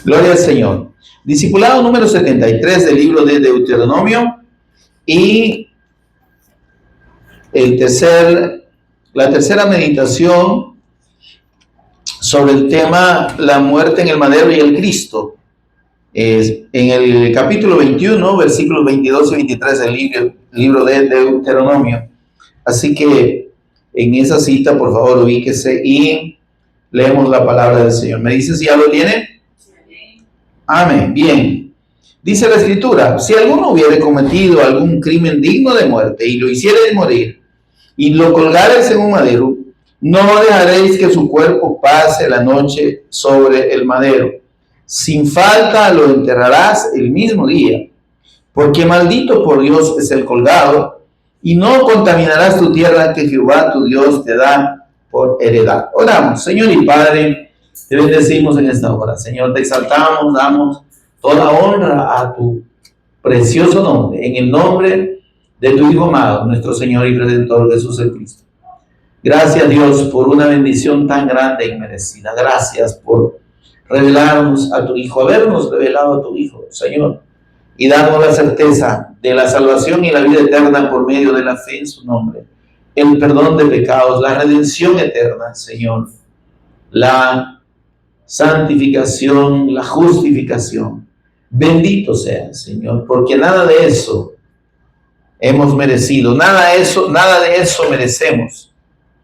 Gloria al Señor. Discipulado número 73 del libro de Deuteronomio y la tercera meditación sobre el tema la muerte en el madero y el Cristo. En el capítulo 21, versículos 22 y 23 del libro de Deuteronomio. Así que en esa cita, por favor, ubíquese y leemos la palabra del Señor. ¿Me dice si ya lo tiene? Amén. Bien. Dice la Escritura: si alguno hubiere cometido algún crimen digno de muerte y lo hiciere morir y lo colgareis en un madero, no dejaréis que su cuerpo pase la noche sobre el madero. Sin falta lo enterrarás el mismo día, porque maldito por Dios es el colgado, y no contaminarás tu tierra que Jehová tu Dios te da por heredad. Oramos. Señor y Padre, te bendecimos en esta hora. Señor, te exaltamos, damos toda honra a tu precioso nombre, en el nombre de tu Hijo amado, nuestro Señor y Redentor Jesús el Cristo. Gracias, Dios, por una bendición tan grande y merecida. Gracias por revelarnos a tu Hijo, habernos revelado a tu Hijo, Señor, y darnos la certeza de la salvación y la vida eterna por medio de la fe en su nombre, el perdón de pecados, la redención eterna, Señor, la santificación, la justificación. Bendito sea, Señor, porque nada de eso hemos merecido, nada de eso merecemos,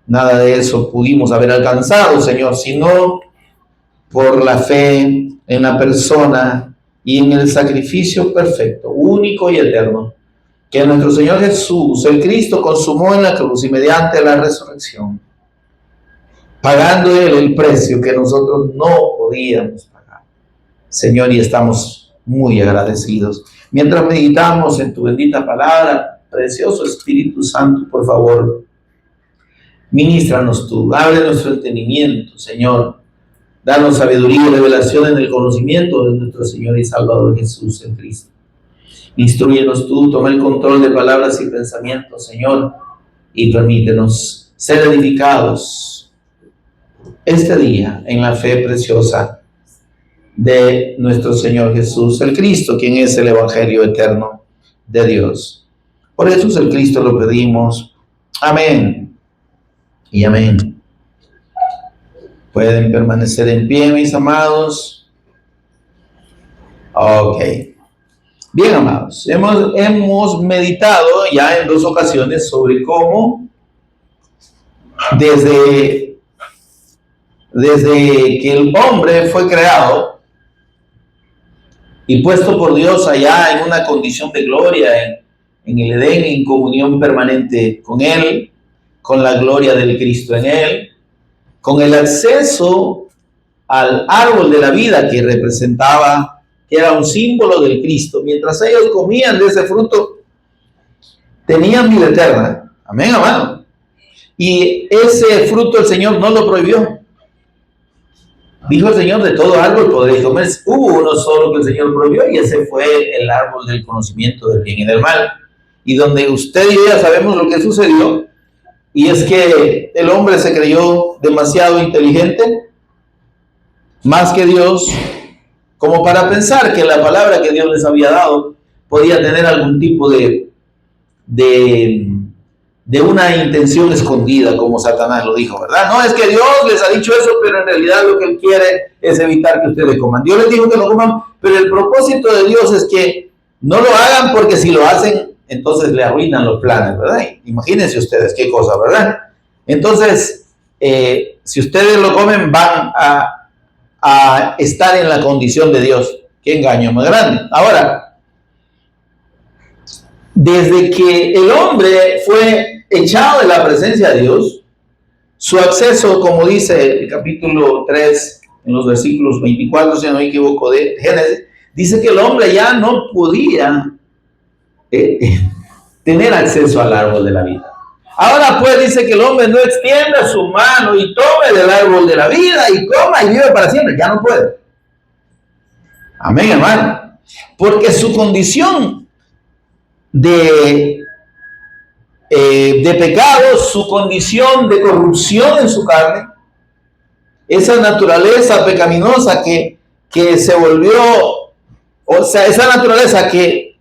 nada de eso pudimos haber alcanzado, Señor, sino por la fe en la persona y en el sacrificio perfecto, único y eterno, que nuestro Señor Jesús, el Cristo, consumó en la cruz y mediante la resurrección, pagando Él el precio que nosotros no podíamos pagar. Señor, y estamos muy agradecidos. Mientras meditamos en tu bendita palabra, precioso Espíritu Santo, por favor, ministranos tú, abre nuestro entendimiento, Señor. Danos sabiduría y revelación en el conocimiento de nuestro Señor y Salvador Jesús en Cristo. Instrúyenos tú, toma el control de palabras y pensamientos, Señor, y permítenos ser edificados este día en la fe preciosa de nuestro Señor Jesús, el Cristo, quien es el Evangelio eterno de Dios. Por Jesús el Cristo lo pedimos. Amén y amén. Pueden permanecer en pie, mis amados. Ok. Bien, amados. Hemos meditado ya en 2 ocasiones sobre cómo desde que el hombre fue creado y puesto por Dios allá en una condición de gloria en el Edén, en comunión permanente con Él, con la gloria del Cristo en Él, con el acceso al árbol de la vida que representaba, que era un símbolo del Cristo. Mientras ellos comían de ese fruto, tenían vida eterna. Amén, amado. Y ese fruto el Señor no lo prohibió. Dijo el Señor: de todo árbol podréis comer. Hubo uno solo que el Señor prohibió, y ese fue el árbol del conocimiento del bien y del mal. Y donde usted y yo ya sabemos lo que sucedió. Y es que el hombre se creyó demasiado inteligente, más que Dios, como para pensar que la palabra que Dios les había dado podía tener algún tipo de una intención escondida, como Satanás lo dijo, ¿verdad? No, es que Dios les ha dicho eso, pero en realidad lo que Él quiere es evitar que ustedes coman. Dios les dijo que lo coman, pero el propósito de Dios es que no lo hagan, porque si lo hacen, entonces le arruinan los planes, ¿verdad? Imagínense ustedes qué cosa, ¿verdad? Entonces, si ustedes lo comen, van a estar en la condición de Dios. Qué engaño más grande. Ahora, desde que el hombre fue echado de la presencia de Dios, su acceso, como dice el capítulo 3, en los versículos 24, si no me equivoco, de Génesis, dice que el hombre ya no podía tener acceso al árbol de la vida. Ahora pues dice que el hombre no extienda su mano y tome del árbol de la vida y coma y vive para siempre. Ya no puede. Amén, hermano. Porque su condición de pecado, su condición de corrupción en su carne, esa naturaleza pecaminosa que que se volvió, o sea, esa naturaleza que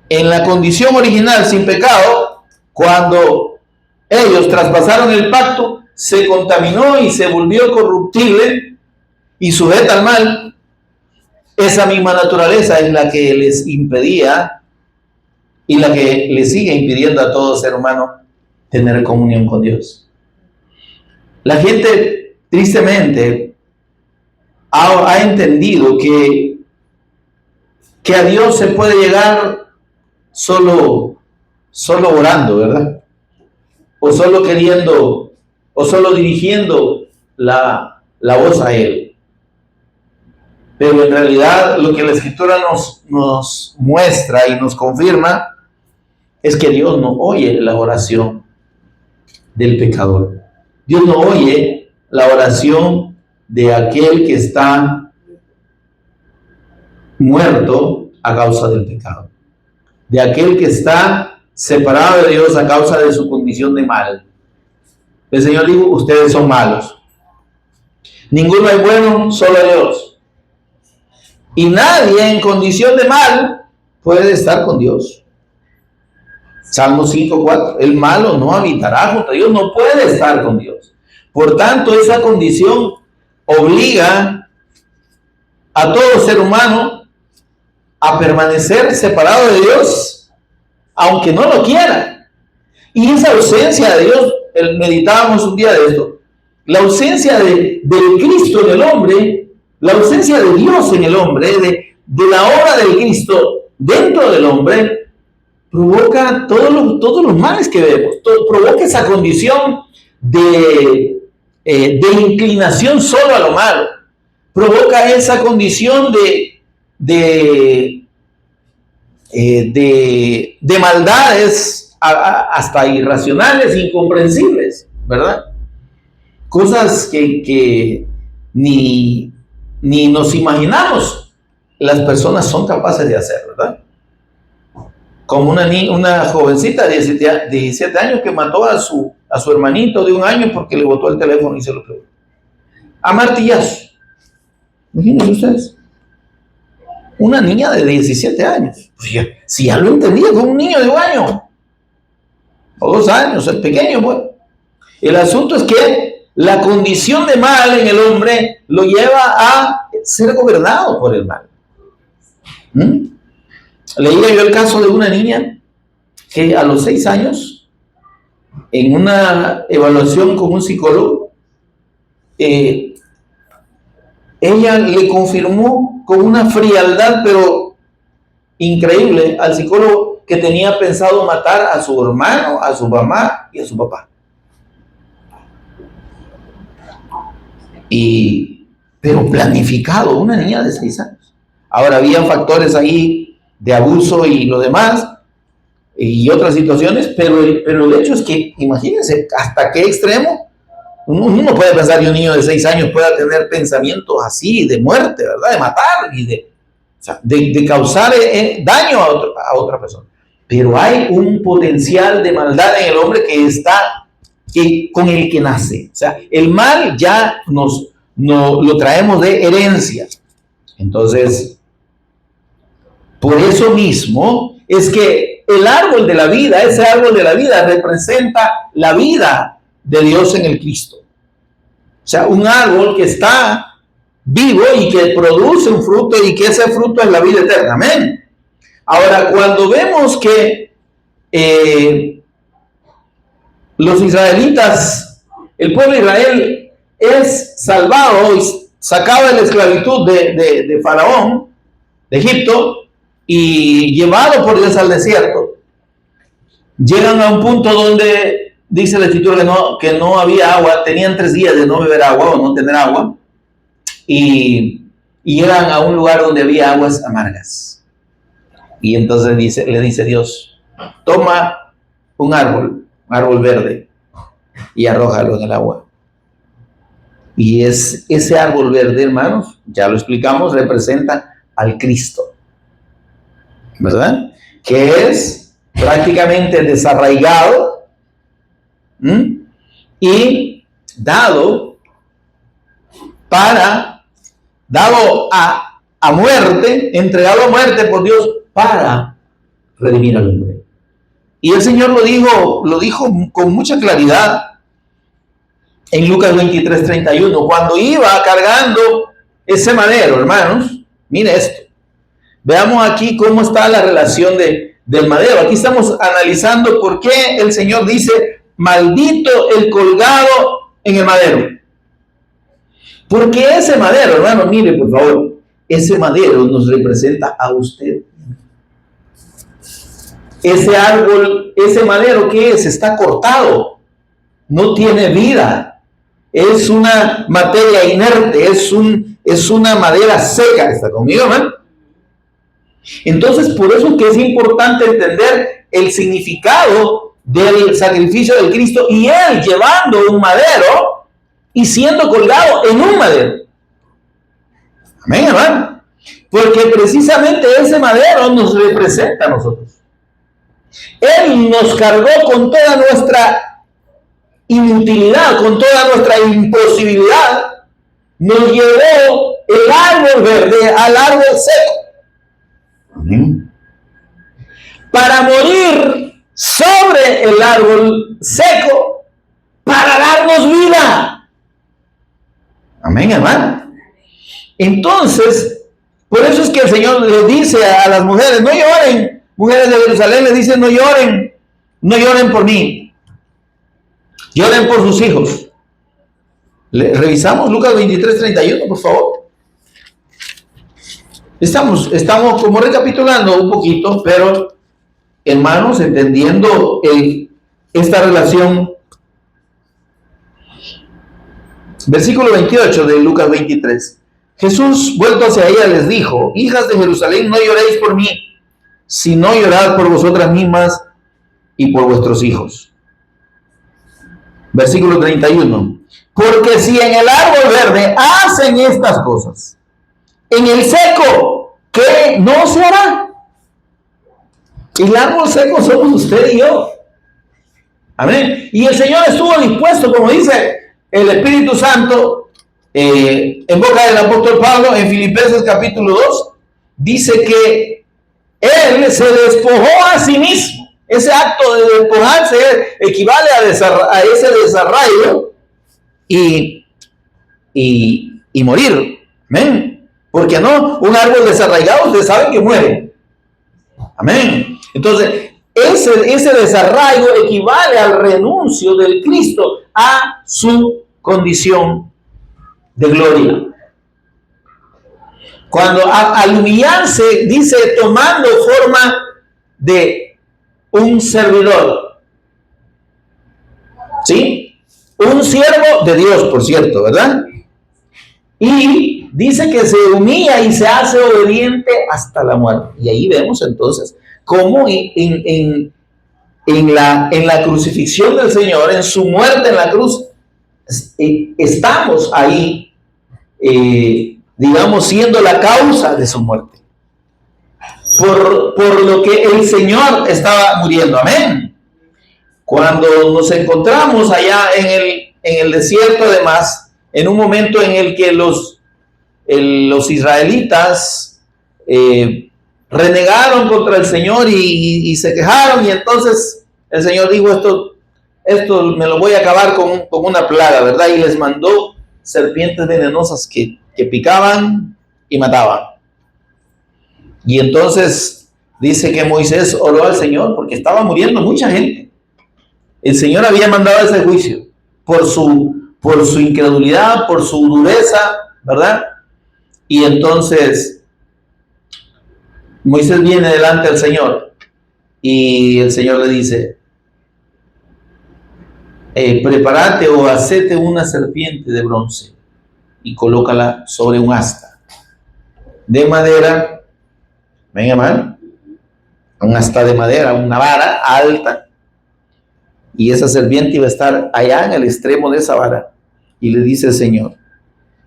en la condición original sin pecado, cuando ellos traspasaron el pacto, se contaminó y se volvió corruptible y sujeta al mal. Esa misma naturaleza es la que les impedía y la que le sigue impidiendo a todo ser humano tener comunión con Dios. La gente tristemente ha entendido que a Dios se puede llegar solo orando, ¿verdad? O solo queriendo, o solo dirigiendo la voz a Él. Pero en realidad lo que la Escritura nos muestra y nos confirma es que Dios no oye la oración del pecador. Dios no oye la oración de aquel que está muerto a causa del pecado, de aquel que está separado de Dios a causa de su condición de mal. El Señor dijo, ustedes son malos. Ninguno es bueno, solo Dios. Y nadie en condición de mal puede estar con Dios. Salmo 5:4, el malo no habitará junto a Dios, no puede estar con Dios. Por tanto, esa condición obliga a todo ser humano a permanecer separado de Dios, aunque no lo quiera. Y esa ausencia de Dios, meditábamos un día de esto, la ausencia del Cristo en el hombre, la ausencia de Dios en el hombre, de la obra del Cristo dentro del hombre, provoca todos los males que vemos, provoca esa condición de inclinación solo a lo malo, provoca esa condición de maldades hasta irracionales, incomprensibles, ¿verdad? Cosas que ni nos imaginamos las personas son capaces de hacer, ¿verdad? Como una jovencita de 17 años que mató a su hermanito de 1 año porque le botó el teléfono y se lo quebró. A martillazos. Imagínense ustedes. Una niña de 17 años. Pues si ya lo entendía, fue un niño de 1 año. O 2 años, el pequeño, pues. El asunto es que la condición de mal en el hombre lo lleva a ser gobernado por el mal. Leía yo el caso de una niña que a los 6 años, en una evaluación con un psicólogo, ella le confirmó con una frialdad, pero increíble, al psicólogo que tenía pensado matar a su hermano, a su mamá y a su papá. Pero planificado, una niña de 6 años. Ahora, había factores ahí de abuso y lo demás, y otras situaciones, pero el hecho es que, imagínense, hasta qué extremo uno puede pensar que un niño de 6 años pueda tener pensamientos así, de muerte, ¿verdad? De matar y de causar daño a otra persona. Pero hay un potencial de maldad en el hombre con el que nace. O sea, el mal ya lo traemos de herencia. Entonces, por eso mismo es que el árbol de la vida, ese árbol de la vida representa la vida de Dios en el Cristo. O sea, un árbol que está vivo y que produce un fruto y que ese fruto es la vida eterna. Amén. Ahora, cuando vemos que los israelitas, el pueblo de Israel es salvado y sacado de la esclavitud de Faraón, de Egipto, y llevado por Dios al desierto, llegan a un punto donde dice la Escritura que no había agua, tenían 3 días de no beber agua o no tener agua, y llegan a un lugar donde había aguas amargas. Y entonces le dice Dios, toma un árbol verde, y arrójalo en el agua. Y ese árbol verde, hermanos, ya lo explicamos, representa al Cristo, ¿verdad? Que es prácticamente desarraigado y dado para dado a muerte, entregado a muerte por Dios para redimir al hombre. Y el Señor lo dijo con mucha claridad en Lucas 23:31, cuando iba cargando ese madero, hermanos. Mire esto. Veamos aquí cómo está la relación del madero. Aquí estamos analizando por qué el Señor dice, maldito el colgado en el madero. Porque ese madero, hermano, mire por favor, ese madero nos representa a usted. Ese árbol, ese madero, ¿qué es? Está cortado, no tiene vida, es una materia inerte, es una madera seca. ¿Está conmigo, hermano? Entonces, por eso que es importante entender el significado del sacrificio del Cristo y Él llevando un madero y siendo colgado en un madero. Amén, hermano. Porque precisamente ese madero nos representa a nosotros. Él nos cargó con toda nuestra inutilidad, con toda nuestra imposibilidad. Nos llevó el árbol verde al árbol seco. Amén. Para morir sobre el árbol seco, para darnos vida. Amén, hermano. Entonces, por eso es que el Señor le dice a las mujeres, no lloren. Mujeres de Jerusalén le dicen, no lloren por mí, lloren por sus hijos. Revisamos Lucas 23:31, por favor. Estamos como recapitulando un poquito, pero hermanos, entendiendo esta relación. Versículo 28 de Lucas 23. Jesús, vuelto hacia ella, les dijo, hijas de Jerusalén, no lloréis por mí, sino llorad por vosotras mismas y por vuestros hijos. Versículo 31. Porque si en el árbol verde hacen estas cosas, en el seco, ¿qué no se hará? El árbol seco somos usted y yo. Amén. Y el Señor estuvo dispuesto, como dice el Espíritu Santo, en boca del apóstol Pablo, en Filipenses capítulo 2, dice que Él se despojó a sí mismo. Ese acto de despojarse equivale a ese desarraigo y morir. Amén. Porque no, un árbol desarraigado, ustedes saben que muere. Amén. Entonces, ese desarraigo equivale al renuncio del Cristo a su condición de gloria. Cuando al humillarse, dice, tomando forma de un servidor. ¿Sí? Un siervo de Dios, por cierto, ¿verdad? Y dice que se humilla y se hace obediente hasta la muerte. Y ahí vemos entonces cómo en la crucifixión del Señor, en su muerte en la cruz, estamos ahí, digamos, siendo la causa de su muerte. Por lo que el Señor estaba muriendo. Amén. Cuando nos encontramos allá en el desierto, además, en un momento en el que los israelitas renegaron contra el Señor y se quejaron, y entonces el Señor dijo, esto me lo voy a acabar con una plaga, ¿verdad? Y les mandó serpientes venenosas que picaban y mataban. Y entonces dice que Moisés oró al Señor porque estaba muriendo mucha gente. El Señor había mandado ese juicio por su incredulidad, por su dureza, ¿verdad? Y entonces Moisés viene delante del Señor y el Señor le dice, prepárate o hacete una serpiente de bronce y colócala sobre un asta de madera. Venga, hermano, un asta de madera, una vara alta, y esa serpiente iba a estar allá en el extremo de esa vara. Y le dice el Señor,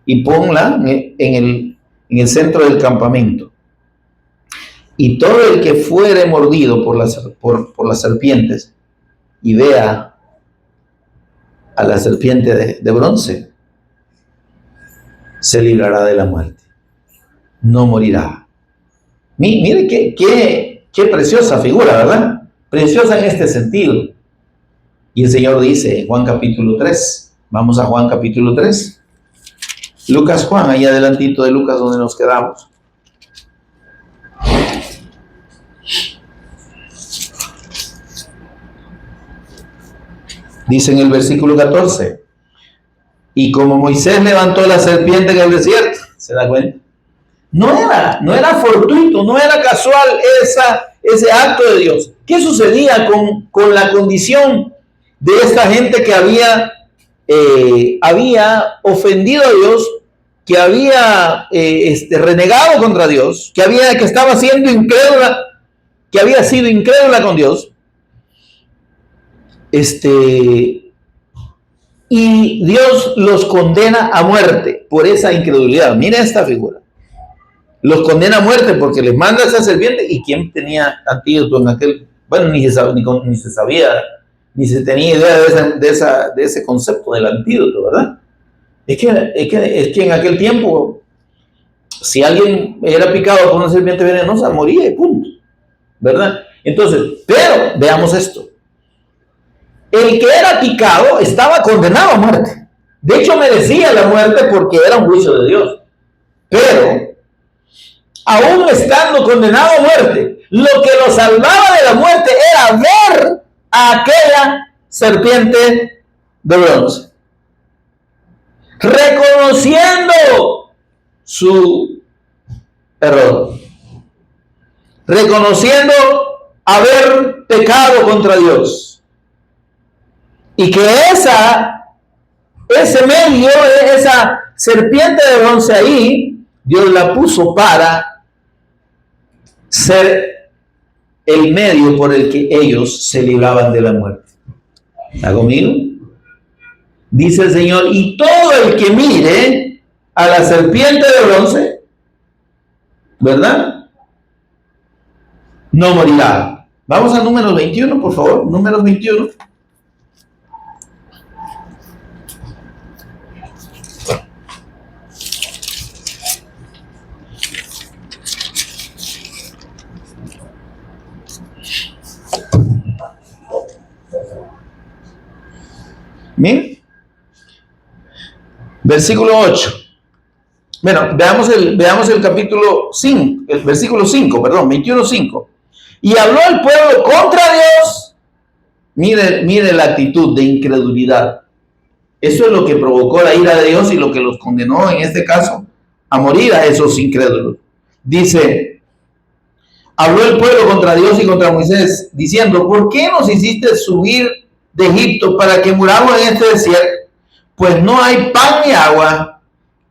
y ponla en el centro del campamento, y todo el que fuere mordido por las serpientes y vea a la serpiente de bronce, se librará de la muerte. no morirá. Mire qué preciosa figura, ¿verdad? Preciosa en este sentido. Y el Señor dice en Juan capítulo 3, vamos a Juan capítulo 3, Lucas, Juan, ahí adelantito de Lucas donde nos quedamos. Dice en el versículo 14, y como Moisés levantó la serpiente en el desierto, ¿se da cuenta? No era fortuito, no era casual ese acto de Dios. ¿Qué sucedía con la condición de esta gente que había ofendido a Dios, que había renegado contra Dios, que estaba siendo incrédula, que había sido incrédula con Dios? Y Dios los condena a muerte por esa incredulidad. Mira esta figura. Los condena a muerte porque les manda esa serpiente. ¿Y quién tenía antídoto en aquel? Bueno, ni se sabía, ni se tenía idea de ese concepto del antídoto, ¿verdad? Es que en aquel tiempo, si alguien era picado por una serpiente venenosa, moría y punto, ¿verdad? Entonces, pero veamos esto. El que era picado estaba condenado a muerte. De hecho, merecía la muerte porque era un juicio de Dios. Pero, aún estando condenado a muerte, lo que lo salvaba de la muerte era ver a aquella serpiente de bronce, reconociendo su error, reconociendo haber pecado contra Dios. Y que ese medio, esa serpiente de bronce ahí, Dios la puso para ser el medio por el que ellos se libraban de la muerte. ¿Está conmigo? Dice el Señor, y todo el que mire a la serpiente de bronce, ¿verdad? No morirá. Vamos a números 21, por favor. Números 21. Miren, versículo 8. Bueno, veamos el capítulo 5, el versículo 5, perdón, 21:5. Y habló el pueblo contra Dios. Mire la actitud de incredulidad. Eso es lo que provocó la ira de Dios y lo que los condenó, en este caso, a morir a esos incrédulos. Dice, habló el pueblo contra Dios y contra Moisés, diciendo, ¿por qué nos hiciste subir de Egipto para que muramos en este desierto? Pues no hay pan ni agua,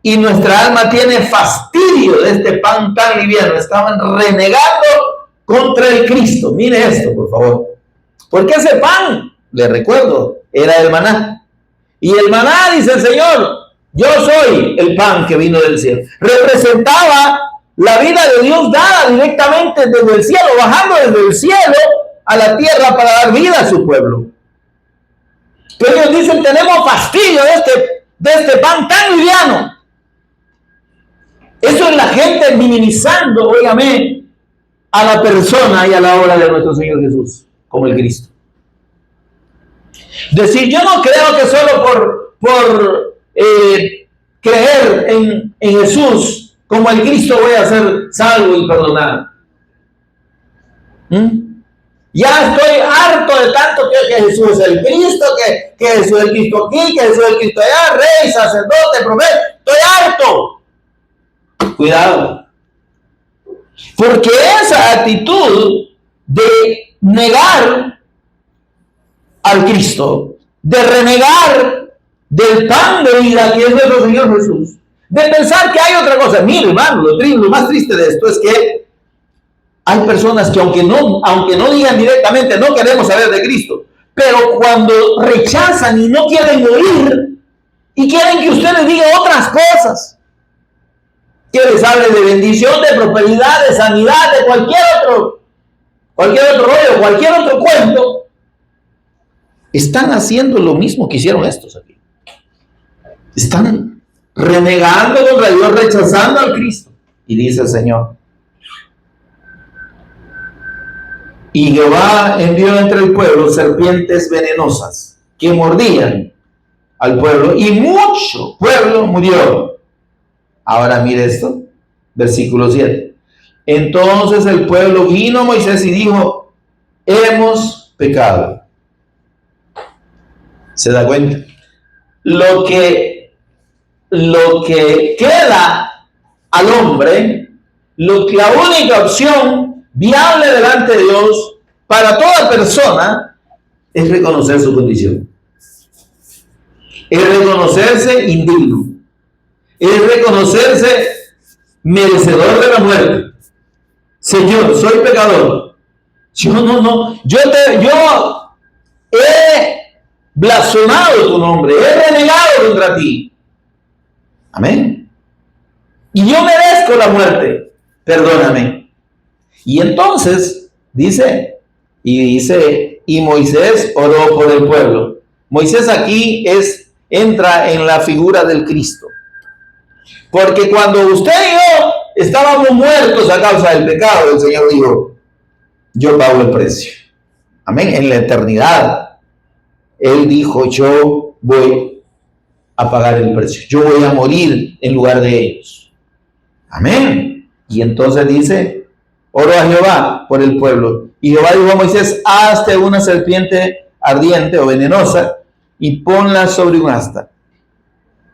y nuestra alma tiene fastidio de este pan tan liviano. Estaban renegando contra el Cristo. Mire esto, por favor. Porque ese pan, le recuerdo, era el maná. Y el maná, dice el Señor, yo soy el pan que vino del cielo. Representaba la vida de Dios dada directamente desde el cielo, bajando desde el cielo a la tierra para dar vida a su pueblo. Pero ellos dicen, tenemos fastidio de este pan tan liviano. Eso es la gente minimizando, óigame, a la persona y a la obra de nuestro Señor Jesús, como el Cristo. Decir, yo no creo que solo por creer en Jesús como el Cristo voy a ser salvo y perdonado. Ya estoy harto de tanto que Jesús es el Cristo, que Jesús es el Cristo aquí, que Jesús es el Cristo allá, rey, sacerdote, profeta. Estoy harto. Cuidado. Porque esa actitud de negar al Cristo, de renegar del pan de vida que es nuestro Señor Jesús, de pensar que hay otra cosa. Mire, hermano, lo más triste de esto es que hay personas que aunque no digan directamente no queremos saber de Cristo, pero cuando rechazan y no quieren oír y quieren que usted les diga otras cosas, que les hable de bendición, de prosperidad, de sanidad, de cualquier otro rollo, cualquier otro cuento, están haciendo lo mismo que hicieron estos aquí. Están renegando contra Dios, rechazando al Cristo. Y dice el Señor: y Jehová envió entre el pueblo serpientes venenosas que mordían al pueblo, y mucho pueblo murió. Ahora mire esto, versículo 7. Entonces el pueblo vino a Moisés y dijo: hemos pecado. ¿Se da cuenta? Lo que queda al hombre, la única opción viable delante de Dios para toda persona es reconocer su condición. Es reconocerse indigno. Es reconocerse merecedor de la muerte. Señor, soy pecador. Yo he blasfemado tu nombre, he renegado contra ti. Amén. Y yo merezco la muerte. Perdóname. Y entonces dice, y Moisés oró por el pueblo. Moisés aquí entra en la figura del Cristo. Porque cuando usted y yo estábamos muertos a causa del pecado, el Señor dijo: yo pago el precio. Amén. En la eternidad, Él dijo: yo voy a pagar el precio. Yo voy a morir en lugar de ellos. Amén. Y entonces dice: oró a Jehová por el pueblo. Y Jehová dijo a Moisés: hazte una serpiente ardiente o venenosa y ponla sobre un asta.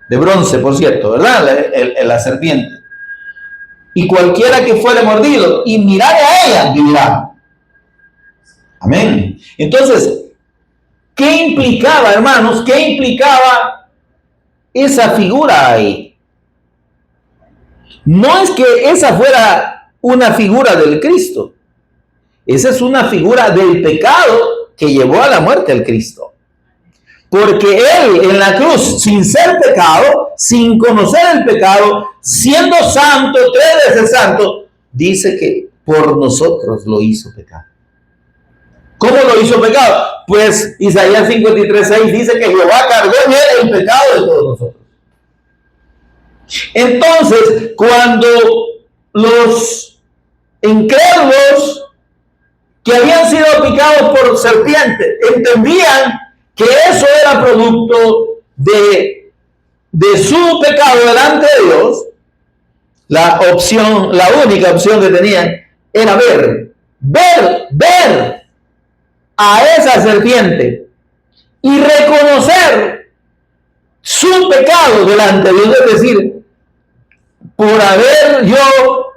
De bronce, por cierto, ¿verdad? La serpiente. Y cualquiera que fuere mordido y mirare a ella, vivirá. Amén. Entonces, ¿qué implicaba, hermanos? ¿Qué implicaba esa figura ahí? No es que esa fuera una figura del Cristo. Esa es una figura del pecado que llevó a la muerte al Cristo. Porque Él en la cruz, sin ser pecado, sin conocer el pecado, siendo santo, 3 veces santo, dice que por nosotros lo hizo pecado. ¿Cómo lo hizo pecado? Pues Isaías 53:6 dice que Jehová cargó en Él el pecado de todos nosotros. Entonces, cuando los incrédulos que habían sido picados por serpientes entendían que eso era producto de su pecado delante de Dios, la única opción que tenían era ver a esa serpiente y reconocer su pecado delante de Dios. Es decir, por haber yo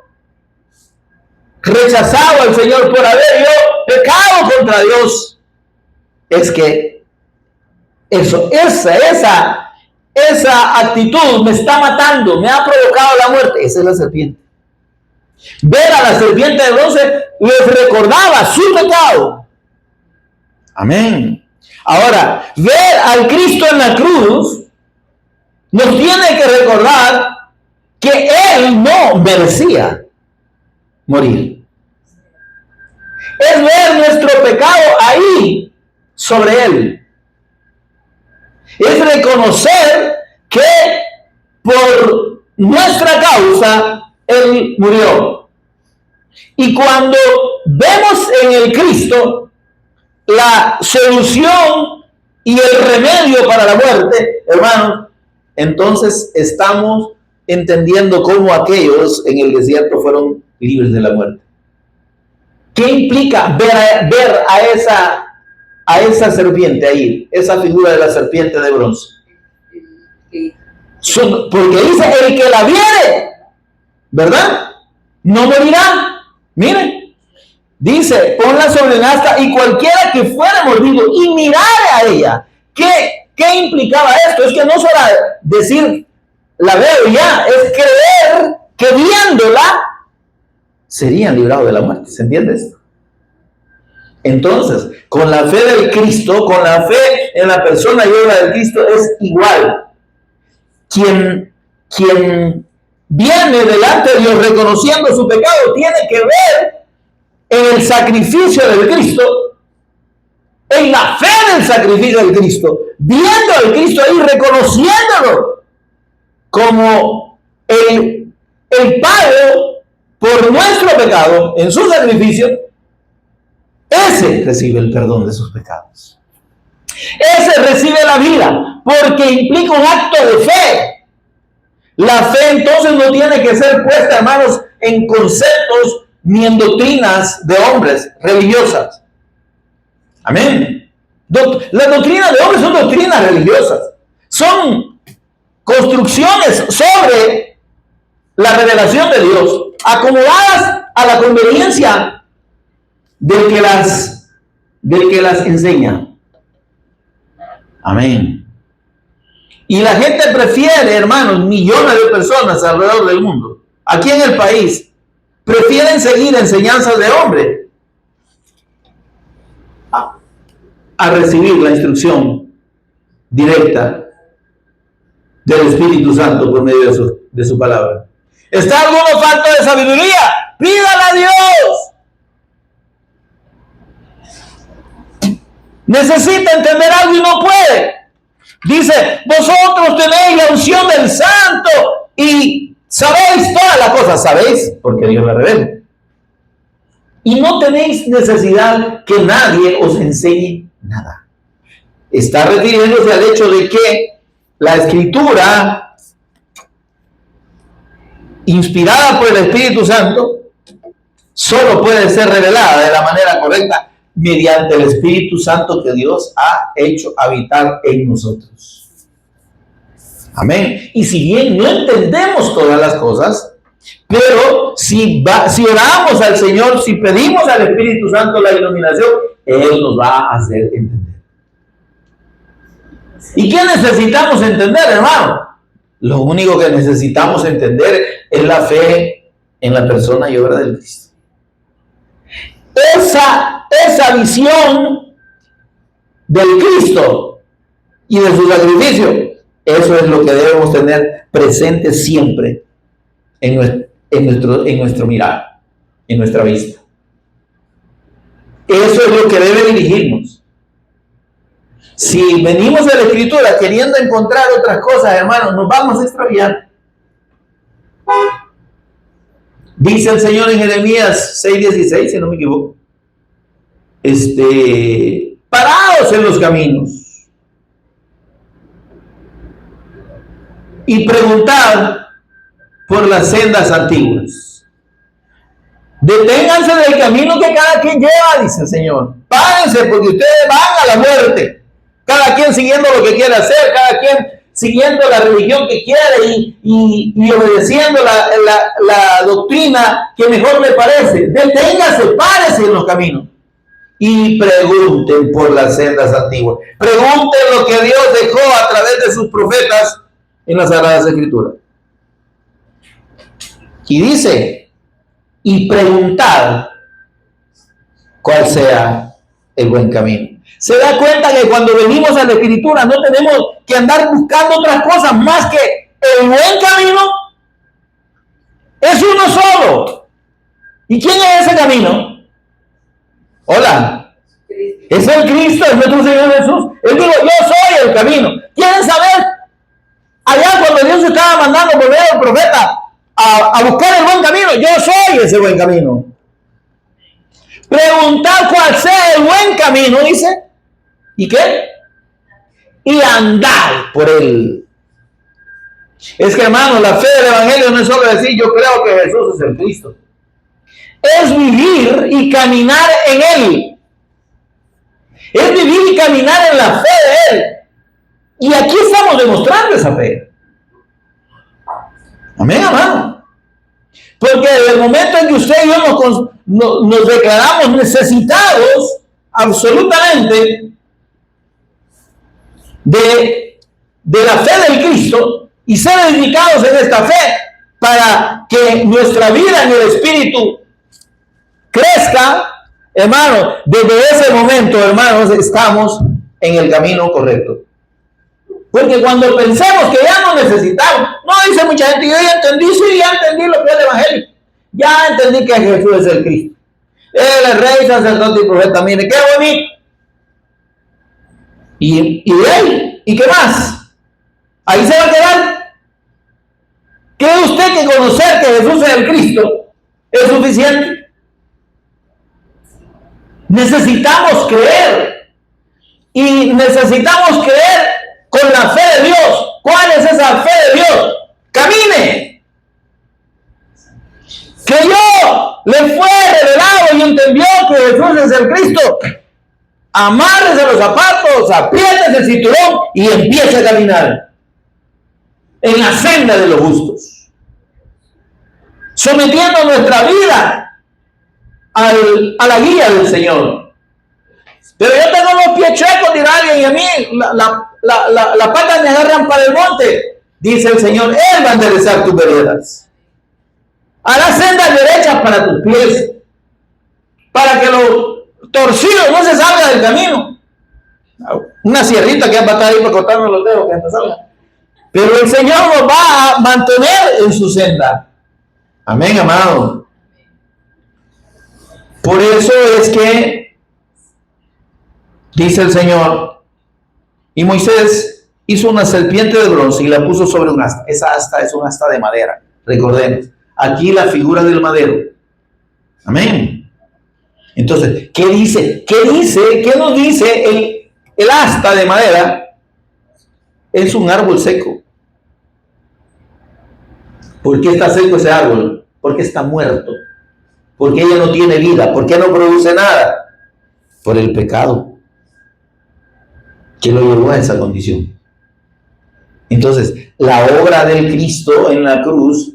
rechazado al Señor, por haber yo pecado contra Dios, es que esa actitud me está matando, me ha provocado la muerte. Esa es la serpiente. Ver a la serpiente de bronce les recordaba su pecado. Amén. Ahora, ver al Cristo en la cruz nos tiene que recordar que Él no merecía morir. Es ver nuestro pecado ahí sobre Él. Es reconocer que por nuestra causa Él murió. Y cuando vemos en el Cristo la solución y el remedio para la muerte, hermanos, entonces estamos entendiendo cómo aquellos en el desierto fueron libres de la muerte. ¿Qué implica ver a esa serpiente ahí, esa figura de la serpiente de bronce? Porque dice: el que la viere, ¿verdad?, no morirá. Miren, dice: ponla sobre el asta y cualquiera que fuera mordido y mirare a ella. ¿Qué implicaba esto? Es que no solo decir la veo ya, es creer que viéndola serían librados de la muerte. ¿Se entiende esto? Entonces, con la fe del Cristo, con la fe en la persona y obra del Cristo, es igual. Quien viene delante de Dios reconociendo su pecado tiene que ver en el sacrificio del Cristo, en la fe del sacrificio del Cristo, viendo al Cristo ahí, reconociéndolo como el el pago por nuestro pecado en su sacrificio, ese recibe el perdón de sus pecados. Ese recibe la vida, porque implica un acto de fe. La fe entonces no tiene que ser puesta, hermanos, en conceptos ni en doctrinas de hombres religiosas. Amén. Las doctrinas de hombres son doctrinas religiosas. Son construcciones sobre la revelación de Dios, acomodadas a la conveniencia del que las enseña. Amén. Y la gente prefiere, hermanos, millones de personas alrededor del mundo, aquí en el país, prefieren seguir enseñanzas de hombre a recibir la instrucción directa del Espíritu Santo por medio de su palabra. ¿Está alguno falto de sabiduría? Pídala a Dios. Necesita entender algo y no puede. Dice, vosotros tenéis la unción del Santo y sabéis todas las cosas. ¿Sabéis? Porque Dios la revela. Y no tenéis necesidad que nadie os enseñe nada. Está refiriéndose al hecho de que la Escritura, inspirada por el Espíritu Santo, solo puede ser revelada de la manera correcta mediante el Espíritu Santo que Dios ha hecho habitar en nosotros. Amén. Y si bien no entendemos todas las cosas, pero si oramos al Señor, si pedimos al Espíritu Santo la iluminación, Él nos va a hacer entender. ¿Y qué necesitamos entender, hermano? Lo único que necesitamos entender es la fe en la persona y obra del Cristo. Esa visión del Cristo y de su sacrificio, eso es lo que debemos tener presente siempre en nuestro mirar, en nuestra vista. Eso es lo que debe dirigirnos. Si venimos a la Escritura queriendo encontrar otras cosas, hermanos, nos vamos a extraviar. Dice el Señor en Jeremías 6:16, si no me equivoco, paraos en los caminos y preguntad por las sendas antiguas. Deténganse del camino que cada quien lleva, dice el Señor. Párense, porque ustedes van a la muerte. Cada quien siguiendo lo que quiere hacer, cada quien siguiendo la religión que quiere y obedeciendo la doctrina que mejor le parece. Deténganse, párense en los caminos y pregunten por las sendas antiguas. Pregunten lo que Dios dejó a través de sus profetas en las Sagradas Escrituras. Y dice, y preguntad cuál sea el buen camino. Se da cuenta que cuando venimos a la Escritura no tenemos que andar buscando otras cosas más que el buen camino. Es uno solo. ¿Y quién es ese camino? Hola. Es el Cristo, es nuestro Señor Jesús. Él dijo, yo soy el camino. ¿Quieren saber? Allá cuando Dios estaba mandando por medio del profeta a buscar el buen camino, yo soy ese buen camino. Preguntar cuál sea el buen camino, dice. ¿Y qué? Y andar por él. Es que, hermano, la fe del Evangelio no es solo decir yo creo que Jesús es el Cristo. Es vivir y caminar en él. Es vivir y caminar en la fe de él. Y aquí estamos demostrando esa fe. Amén, hermano. Porque desde el momento en que usted y yo nos declaramos necesitados absolutamente de la fe del Cristo y ser edificados en esta fe para que nuestra vida en el Espíritu crezca, hermano, desde ese momento, hermanos, estamos en el camino correcto. Porque cuando pensemos que ya no necesitamos, no, dice mucha gente, yo ya entendí, sí, ya entendí lo que es el Evangelio. Ya entendí que Jesús es el Cristo. Él es rey, sacerdote y profeta. Mire, qué bonito. Y él, ¿y qué más? Ahí se va a quedar. ¿Cree usted creen que conocer que Jesús es el Cristo es suficiente? Necesitamos creer. Y necesitamos creer con la fe de Dios. ¿Cuál es esa fe de Dios? Camine. Creyó, le fue revelado y entendió que Jesús es el Cristo. Amárrese los zapatos, apriétese el cinturón y empiece a caminar en la senda de los justos, sometiendo nuestra vida a la guía del Señor. Pero yo tengo los pies chuecos, dirá alguien, y a mí las patas me agarran para el monte. Dice el Señor, Él va a enderezar tus veredas. Hará sendas derechas para tus pies, para que los torcidos no se salga del camino. Una sierrita que va a estar ahí para cortarnos los dedos que salga. Pero el Señor nos va a mantener en su senda. Amén, amado. Por eso es que dice el Señor, y Moisés hizo una serpiente de bronce y la puso sobre un asta. Esa asta es un asta de madera. Recordemos, aquí la figura del madero. Amén. Entonces, ¿qué dice? ¿Qué nos dice el asta de madera? Es un árbol seco. ¿Por qué está seco ese árbol? Porque está muerto. Porque ella no tiene vida. ¿Por qué no produce nada? Por el pecado que lo llevó a esa condición. Entonces, la obra del Cristo en la cruz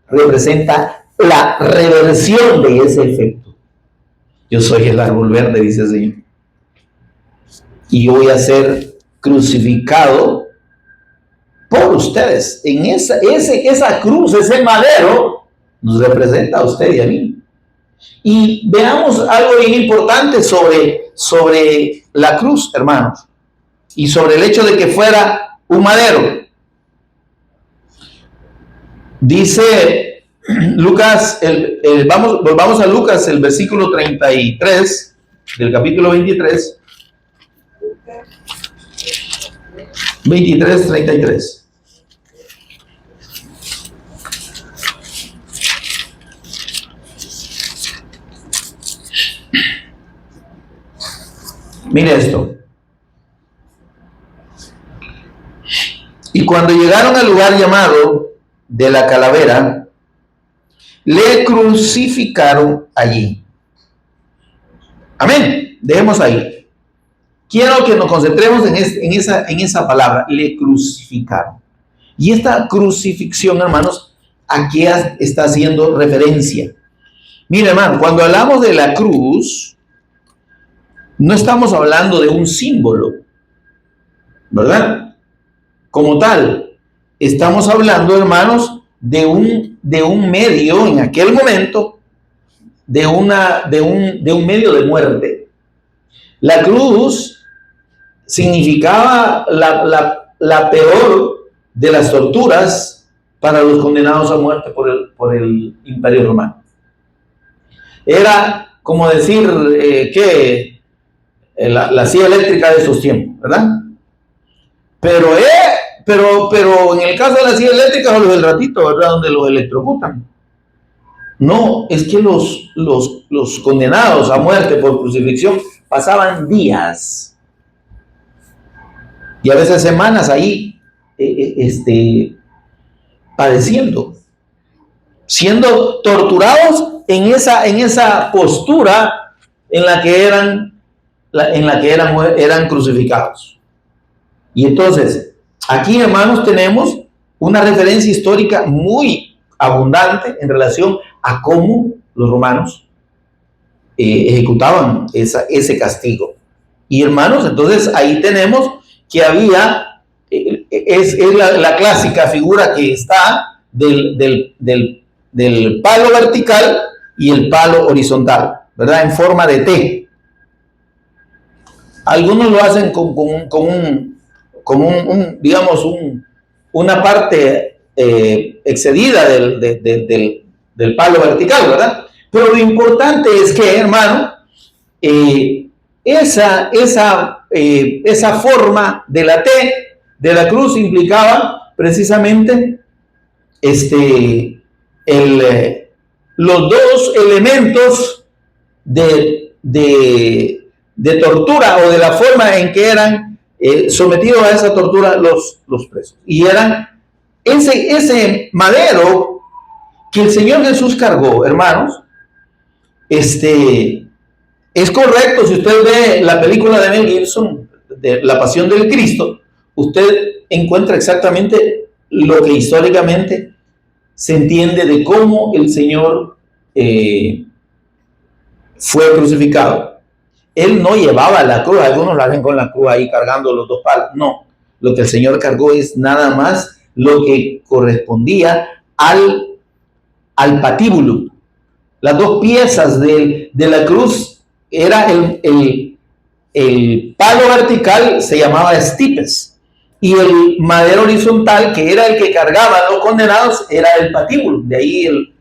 representa la reversión de ese efecto. Yo soy el árbol verde, dice el Señor. Y yo voy a ser crucificado por ustedes. En esa cruz, ese madero, nos representa a usted y a mí. Y veamos algo bien importante sobre la cruz, hermanos. Y sobre el hecho de que fuera un madero. Dice Lucas, volvamos a Lucas, el versículo 33 del capítulo 23. 23, 33. Mire esto. Y cuando llegaron al lugar llamado de la calavera, le crucificaron allí. Amén. Dejemos ahí. Quiero que nos concentremos en esa palabra, le crucificaron. Y esta crucifixión, hermanos, ¿a qué está haciendo referencia? Mire, hermano, cuando hablamos de la cruz, no estamos hablando de un símbolo, ¿verdad? Como tal, estamos hablando, hermanos, de un medio en aquel momento, de un medio de muerte. La cruz significaba la peor de las torturas para los condenados a muerte por el Imperio Romano. Era como decir que la silla eléctrica de esos tiempos, ¿verdad? Pero en el caso de la silla eléctrica, solo el ratito, ¿verdad? Donde los electrocutan. No, es que los condenados a muerte por crucifixión pasaban días y a veces semanas ahí padeciendo, siendo torturados en esa postura en la que eran crucificados. Y entonces, aquí, hermanos, tenemos una referencia histórica muy abundante en relación a cómo los romanos ejecutaban ese castigo. Y, hermanos, entonces ahí tenemos que había, es la clásica figura que está del palo vertical y el palo horizontal, ¿verdad? En forma de T. Algunos lo hacen digamos, una parte excedida del palo vertical, ¿verdad? Pero lo importante es que, hermano, esa forma de la T, de la cruz, implicaba precisamente los dos elementos de tortura o de la forma en que eran sometidos a esa tortura los presos. Y eran ese madero que el Señor Jesús cargó, hermanos. Es correcto, si usted ve la película de Mel Gibson, de La Pasión del Cristo, usted encuentra exactamente lo que históricamente se entiende de cómo el Señor fue crucificado. Él no llevaba la cruz, algunos la ven con la cruz ahí cargando los dos palos. No, lo que el Señor cargó es nada más lo que correspondía al patíbulo. Las dos piezas de la cruz era el palo vertical, se llamaba estipes, y el madero horizontal, que era el que cargaban los condenados, era el patíbulo. De ahí el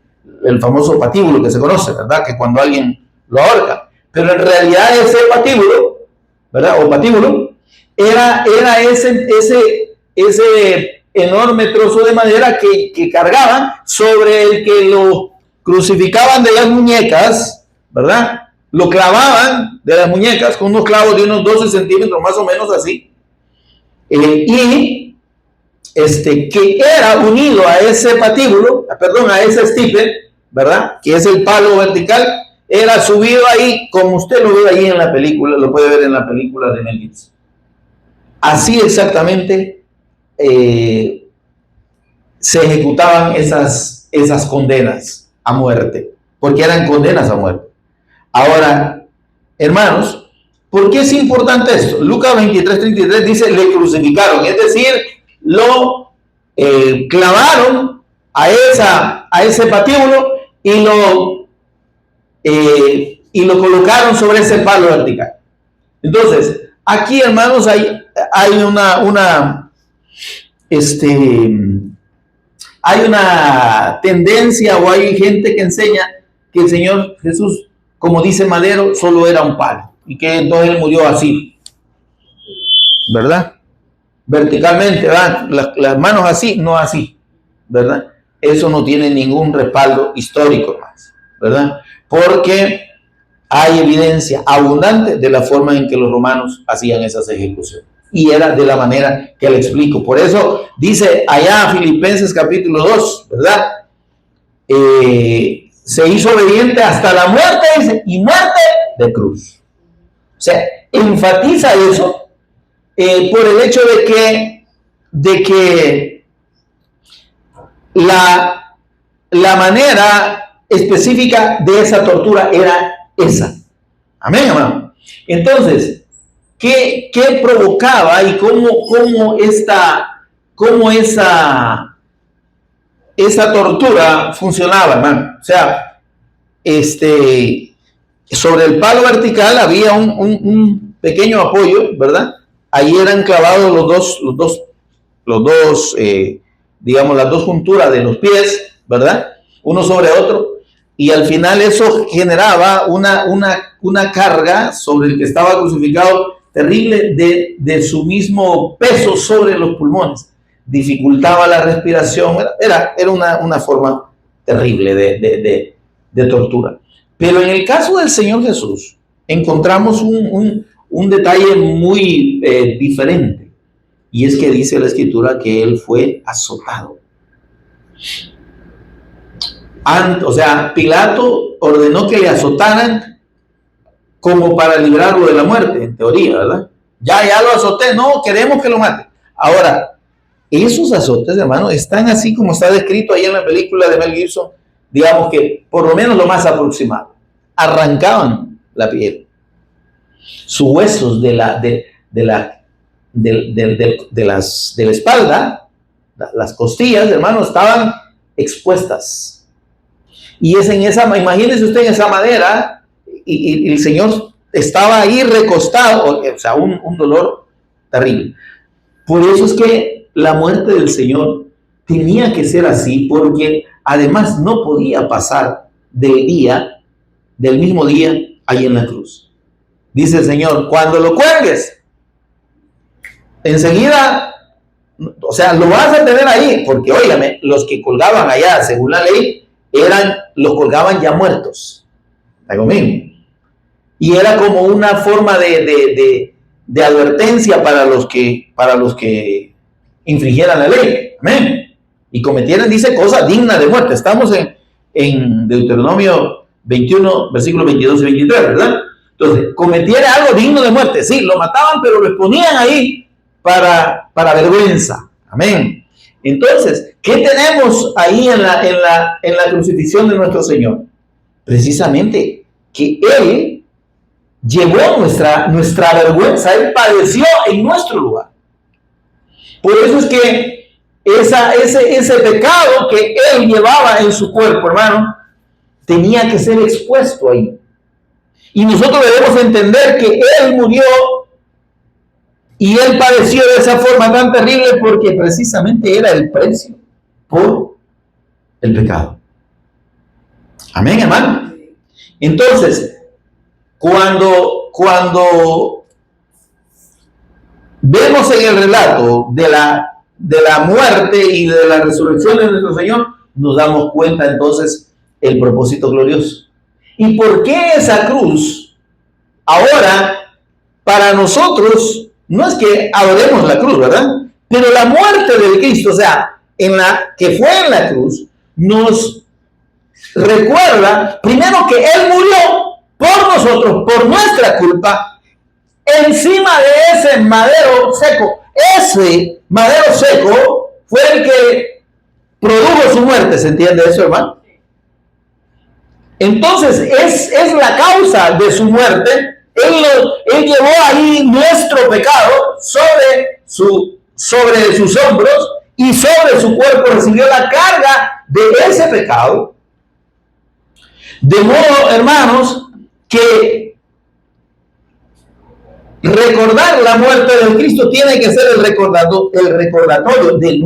famoso patíbulo que se conoce, ¿verdad? Que cuando alguien lo ahorca. Pero en realidad ese patíbulo, ¿verdad? O patíbulo, era ese enorme trozo de madera que cargaban sobre el que lo crucificaban de las muñecas, ¿verdad? Lo clavaban de las muñecas con unos clavos de unos 12 centímetros, más o menos así. Que era unido a ese patíbulo, a ese estipe, ¿verdad? Que es el palo vertical, era subido ahí, como usted lo ve ahí en la película, lo puede ver en la película de Mel Gibson. Así exactamente se ejecutaban esas condenas a muerte, porque eran condenas a muerte. Ahora, hermanos, ¿por qué es importante esto? Lucas 23:33 dice, le crucificaron, es decir, lo clavaron a ese patíbulo y lo colocaron sobre ese palo vertical. Entonces, aquí, hermanos, hay una tendencia, o hay gente que enseña que el Señor Jesús, como dice Madero, solo era un palo y que entonces él murió así, ¿verdad? Verticalmente, ¿verdad? Las manos así, no así, ¿verdad? Eso no tiene ningún respaldo histórico más, ¿verdad? Porque hay evidencia abundante de la forma en que los romanos hacían esas ejecuciones. Y era de la manera que le explico. Por eso dice allá Filipenses capítulo 2, ¿verdad? Se hizo obediente hasta la muerte, dice, y muerte de cruz. O sea, enfatiza eso por el hecho de que la manera específica de esa tortura era esa. Amén, hermano. Entonces, ¿qué provocaba y cómo esa tortura funcionaba, hermano? O sea, sobre el palo vertical había un pequeño apoyo, ¿verdad? Ahí eran clavados los dos, digamos, las dos junturas de los pies, ¿verdad? Uno sobre otro. Y al final eso generaba una carga sobre el que estaba crucificado terrible de su mismo peso sobre los pulmones. Dificultaba la respiración, era una forma terrible de tortura. Pero en el caso del Señor Jesús encontramos un detalle muy diferente, y es que dice la Escritura que Él fue azotado. O sea, Pilato ordenó que le azotaran como para librarlo de la muerte, en teoría, ¿verdad? Ya lo azoté, no, queremos que lo mate. Ahora, esos azotes, hermano, están así como está descrito ahí en la película de Mel Gibson, digamos que por lo menos lo más aproximado. Arrancaban la piel, sus huesos de la espalda, las costillas, hermano, estaban expuestas. Y es imagínese usted en esa madera, y el Señor estaba ahí recostado, o sea, un dolor terrible. Por eso es que la muerte del Señor tenía que ser así, porque además no podía pasar del mismo día ahí en la cruz. Dice el Señor, cuando lo cuelgues, enseguida, o sea, lo vas a tener ahí, porque óigame, los que colgaban allá, según la ley, los colgaban ya muertos. ¿Está conmigo? Y era como una forma de advertencia para los que infringieran la ley. Amén. Y cometieran, dice, cosas dignas de muerte. Estamos en Deuteronomio 21, versículos 22 y 23, ¿verdad? Entonces, cometiera algo digno de muerte. Sí, lo mataban, pero lo ponían ahí para vergüenza. Amén. Entonces, ¿qué tenemos ahí en la crucifixión de nuestro Señor? Precisamente que Él llevó nuestra vergüenza. Él padeció en nuestro lugar. Por eso es que ese pecado que Él llevaba en su cuerpo, hermano, tenía que ser expuesto ahí. Y nosotros debemos entender que Él murió y Él padeció de esa forma tan terrible porque precisamente era el precio por el pecado. Amén, hermano. Entonces, cuando vemos en el relato de la muerte y de la resurrección de nuestro Señor, nos damos cuenta entonces el propósito glorioso. ¿Y por qué esa cruz? Ahora, para nosotros, no es que adoremos la cruz, ¿verdad? Pero la muerte del Cristo, o sea, que fue en la cruz, nos recuerda, primero, que Él murió por nosotros, por nuestra culpa, encima de ese madero seco. Ese madero seco fue el que produjo su muerte, ¿se entiende eso, hermano? Entonces, es la causa de su muerte. Él llevó ahí nuestro pecado sobre sus hombros y sobre su cuerpo recibió la carga de ese pecado. De modo, hermanos, que recordar la muerte de Cristo tiene que ser el recordatorio de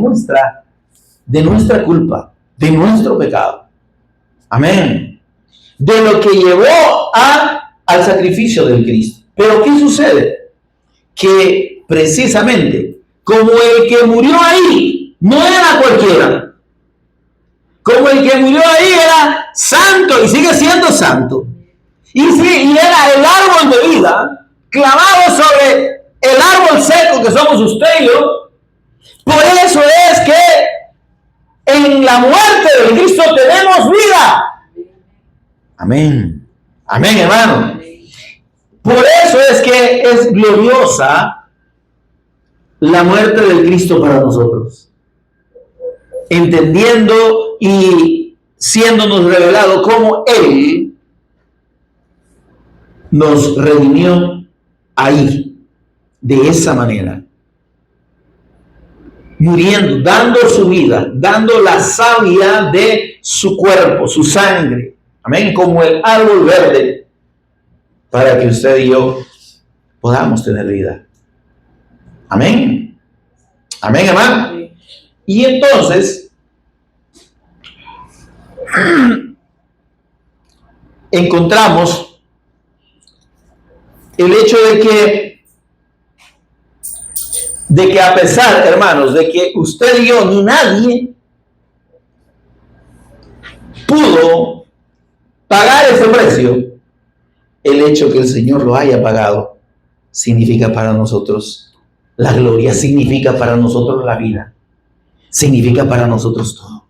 nuestra culpa, de nuestro pecado. Amén. De lo que llevó al sacrificio del Cristo. Pero ¿qué sucede? Que precisamente como el que murió ahí no era cualquiera, como el que murió ahí era santo y sigue siendo santo, y era el árbol de vida clavado sobre el árbol seco que somos usted y yo. Por eso es que en la muerte de Cristo tenemos vida. Amén. Amén, hermano. Por eso es que es gloriosa la muerte del Cristo para nosotros. Entendiendo y siéndonos revelado cómo Él nos redimió ahí, de esa manera. Muriendo, dando su vida, dando la savia de su cuerpo, su sangre. Amén, como el árbol verde, para que usted y yo podamos tener vida. Amén. Amén, hermano. Y entonces, encontramos el hecho de que a pesar, hermanos, de que usted y yo ni nadie pudo pagar ese precio, el hecho que el Señor lo haya pagado significa para nosotros la gloria, significa para nosotros la vida, significa para nosotros todo.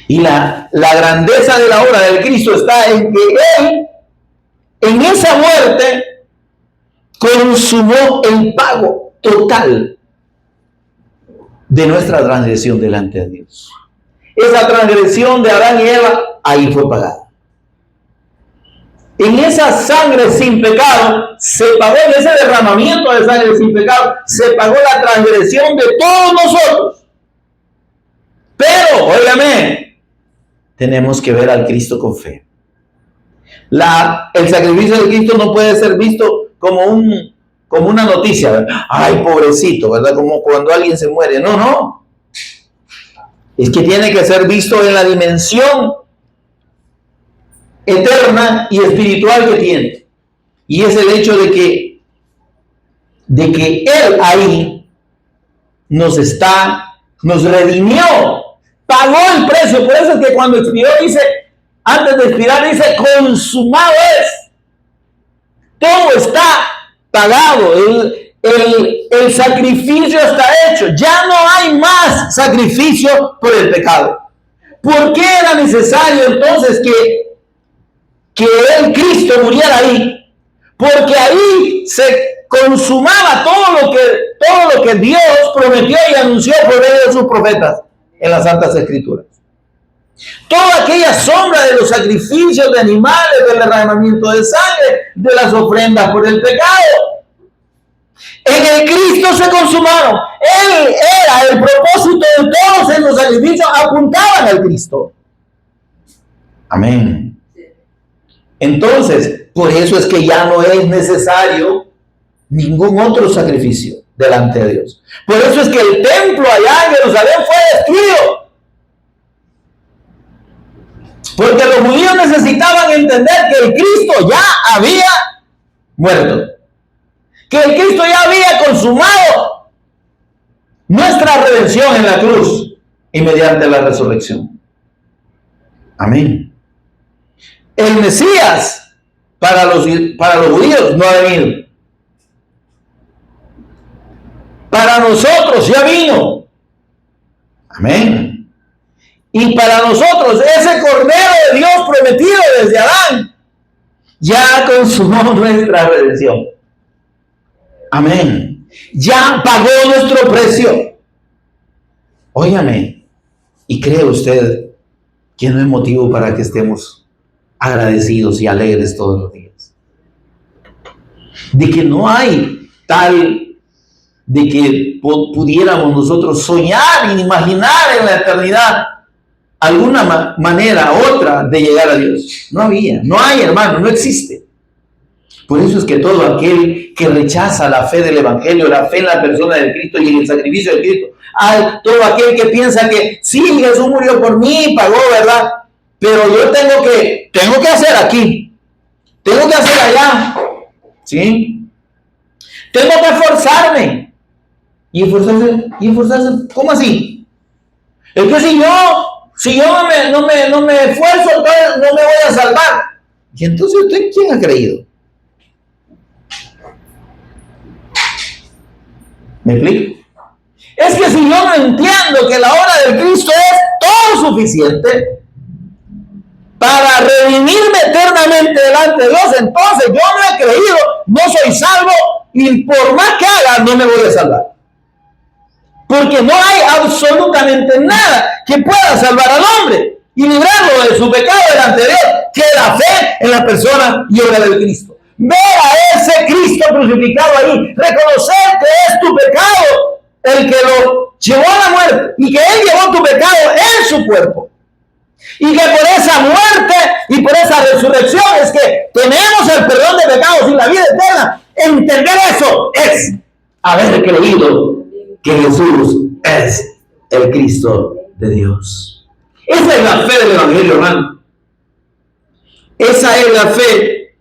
Y la grandeza de la obra del Cristo está en que Él, en esa muerte, consumó el pago total de nuestra transgresión delante de Dios. Esa transgresión de Adán y Eva, ahí fue pagada. En esa sangre sin pecado se pagó, en ese derramamiento de sangre sin pecado, se pagó la transgresión de todos nosotros. Pero, óigame, tenemos que ver al Cristo con fe. El sacrificio de Cristo no puede ser visto como una noticia, ¿verdad? Ay, pobrecito, ¿verdad? Como cuando alguien se muere. No, no. Es que tiene que ser visto en la dimensión eterna y espiritual que tiene. Y es el hecho de que Él ahí nos redimió pagó el precio. Por eso es que cuando expiró dice, antes de expirar dice, consumado es. Todo está pagado. El sacrificio está hecho. Ya no hay más sacrificio por el pecado. ¿Por qué era necesario entonces que el Cristo muriera ahí? Porque ahí se consumaba todo lo que Dios prometió y anunció por medio de sus profetas en las Santas Escrituras. Toda aquella sombra de los sacrificios de animales, del derramamiento de sangre, de las ofrendas por el pecado, en el Cristo se consumaron. Él era el propósito de todos esos sacrificios, apuntaban al Cristo. Amén. Entonces, por eso es que ya no es necesario ningún otro sacrificio delante de Dios. Por eso es que el templo allá en Jerusalén fue destruido. Porque los judíos necesitaban entender que el Cristo ya había muerto. Que el Cristo ya había consumado nuestra redención en la cruz y mediante la resurrección. Amén. El Mesías para los judíos no ha venido. Para nosotros ya vino. Amén. Y para nosotros ese Cordero de Dios prometido desde Adán ya consumó nuestra redención. Amén. Ya pagó nuestro precio. Óigame, ¿y cree usted que no es motivo para que estemos agradecidos y alegres todos los días? De que no hay tal de que pudiéramos nosotros soñar y imaginar en la eternidad alguna manera, otra de llegar a Dios. No había, no hay, hermano, no existe. Por eso es que todo aquel que rechaza la fe del Evangelio, la fe en la persona del Cristo y en el sacrificio de Cristo, todo aquel que piensa que sí, Jesús murió por mí, pagó, ¿verdad? Pero yo tengo que hacer aquí, tengo que hacer allá, ¿sí? Tengo que esforzarme. ¿Y esforzarse? ¿Cómo así? Es que si yo no me esfuerzo, entonces no me voy a salvar. Y entonces, ¿usted quién ha creído? ¿Me explico? Es que si yo no entiendo que la obra del Cristo es todo suficiente para redimirme eternamente delante de Dios, entonces yo no he creído, no soy salvo y por más que haga no me voy a salvar. Porque no hay absolutamente nada que pueda salvar al hombre y librarlo de su pecado delante de Dios, que la fe en la persona y obra del Cristo. Ver a ese Cristo crucificado ahí, reconocer que es tu pecado el que lo llevó a la muerte y que Él llevó tu pecado en su cuerpo. Y que por esa muerte y por esa resurrección es que tenemos el perdón de pecados y la vida eterna. Entender eso es haber creído que Jesús es el Cristo de Dios. Esa es la fe del Evangelio, hermano. Esa es la fe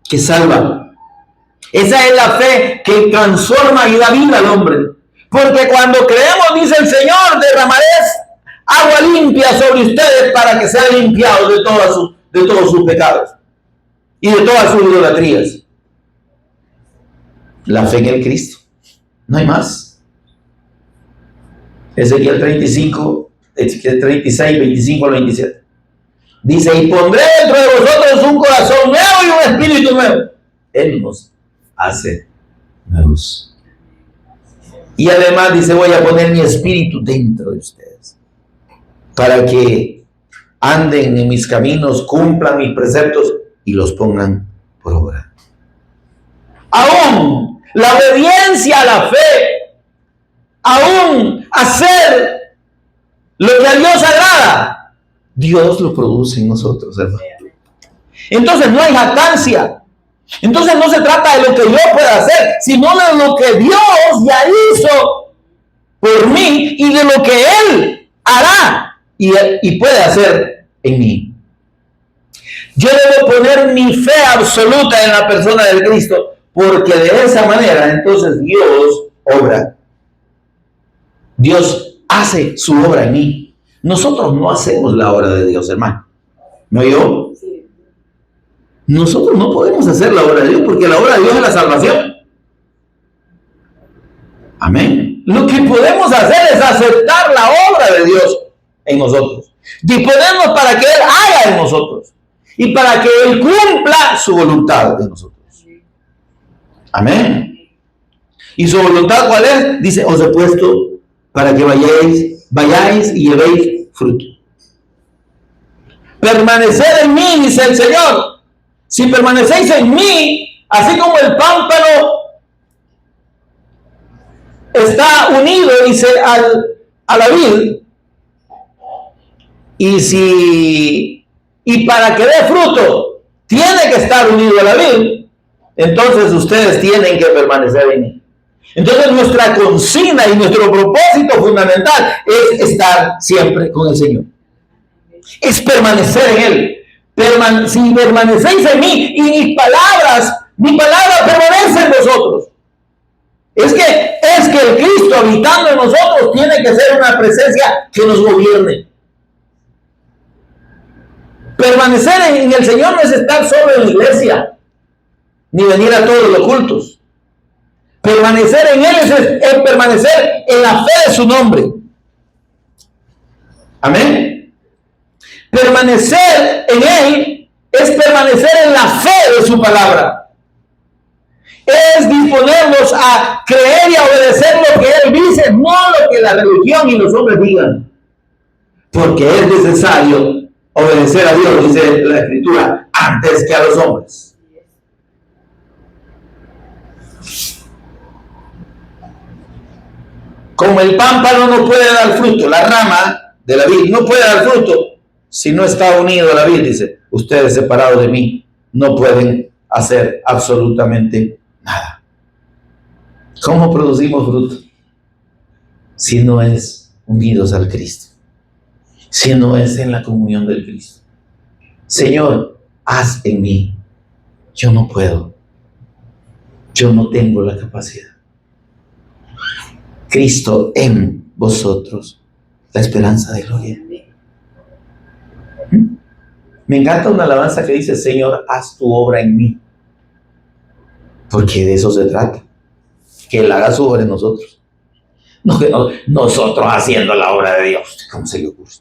que salva. Esa es la fe que transforma y da vida al hombre. Porque cuando creemos, dice el Señor, derramaré agua limpia sobre ustedes para que sean limpiados de todos sus pecados y de todas sus idolatrías. La fe en el Cristo. No hay más. Ezequiel 35, Ezequiel 36, 25 al 27. Dice, y pondré dentro de vosotros un corazón nuevo y un espíritu nuevo. Él nos hace nuevos. Y además dice, voy a poner mi espíritu dentro de ustedes, para que anden en mis caminos, cumplan mis preceptos y los pongan por obra. Aún la obediencia a la fe, aún hacer lo que a Dios agrada, Dios lo produce en nosotros, hermano. Entonces no hay jactancia. Entonces no se trata de lo que yo pueda hacer, sino de lo que Dios ya hizo por mí y de lo que Él hará y puede hacer en mí. Yo debo poner mi fe absoluta en la persona del Cristo, porque de esa manera entonces Dios obra. Dios hace su obra en mí. Nosotros no hacemos la obra de Dios, hermano. ¿Me oyó? Nosotros no podemos hacer la obra de Dios porque la obra de Dios es la salvación. Amén. Lo que podemos hacer es aceptar la obra de Dios en nosotros. Disponernos para que Él haga en nosotros. Y para que Él cumpla su voluntad en nosotros. Amén. ¿Y su voluntad cuál es? Dice, os he puesto para que vayáis y llevéis fruto. Permanecer en mí, dice el Señor. Si permanecéis en mí, así como el pámpano está unido, dice, a la vid, y para que dé fruto, tiene que estar unido a la vid, entonces ustedes tienen que permanecer en mí. Entonces nuestra consigna y nuestro propósito fundamental es estar siempre con el Señor. Es permanecer en Él. Si permanecéis en mí y mi palabra permanece en vosotros. Es que el Cristo habitando en nosotros tiene que ser una presencia que nos gobierne. Permanecer en el Señor no es estar solo en la iglesia, ni venir a todos los cultos. Permanecer en Él es permanecer en la fe de su nombre. Amén. Permanecer en Él es permanecer en la fe de su palabra. Es disponernos a creer y a obedecer lo que Él dice, no lo que la religión y los hombres digan. Porque es necesario obedecer a Dios, dice la Escritura, antes que a los hombres. Como el pámpano no puede dar fruto, la rama de la vid no puede dar fruto si no está unido a la vid, dice, ustedes separados de mí no pueden hacer absolutamente nada. ¿Cómo producimos fruto? Si no es unidos al Cristo, si no es en la comunión del Cristo. Señor, haz en mí. Yo no puedo. Yo no tengo la capacidad. Cristo en vosotros, la esperanza de gloria. Me encanta una alabanza que dice, Señor, haz tu obra en mí. Porque de eso se trata. Que Él haga su obra en nosotros. No que nosotros haciendo la obra de Dios. ¿Cómo se le ocurre?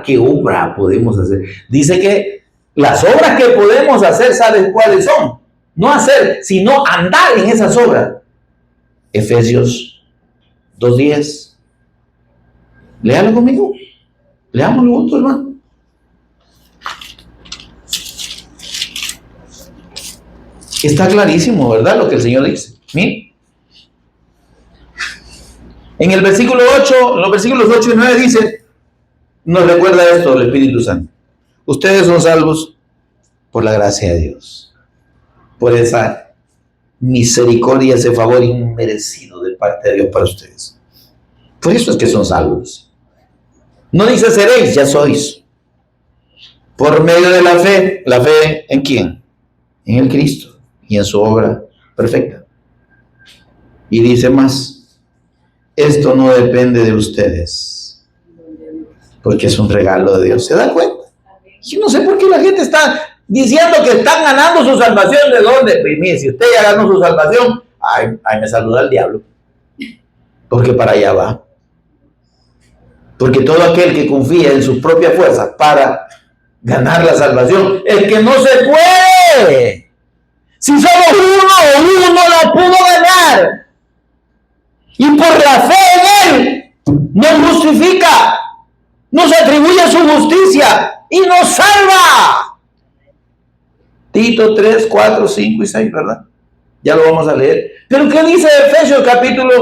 ¿Qué obra podemos hacer? Dice que las obras que podemos hacer, ¿sabes cuáles son? No hacer, sino andar en esas obras. Efesios 2:10. Léalo conmigo. Leámoslo juntos, hermano. Está clarísimo, ¿verdad? Lo que el Señor dice. Miren. En el versículo 8, los versículos 8 y 9 dice, nos recuerda esto el Espíritu Santo. Ustedes son salvos por la gracia de Dios. Por esa misericordia, ese favor inmerecido de parte de Dios para ustedes. Por eso es que son salvos. No dice seréis, ya sois. Por medio de la fe. ¿La fe en quién? En el Cristo y en su obra perfecta. Y dice más, esto no depende de ustedes, porque es un regalo de Dios. ¿Se da cuenta? Yo no sé por qué la gente está diciendo que están ganando su salvación. ¿De dónde? Pues mire, si usted ya ganó su salvación, ay, me saluda el diablo, porque para allá va. Porque todo aquel que confía en sus propias fuerzas para ganar la salvación, es que no se puede. Si solo uno la pudo ganar, y por la fe en Él nos justifica, nos atribuye su justicia y nos salva. Tito 3, 4, 5 y 6, ¿verdad? Ya lo vamos a leer. Pero ¿qué dice Efesios capítulo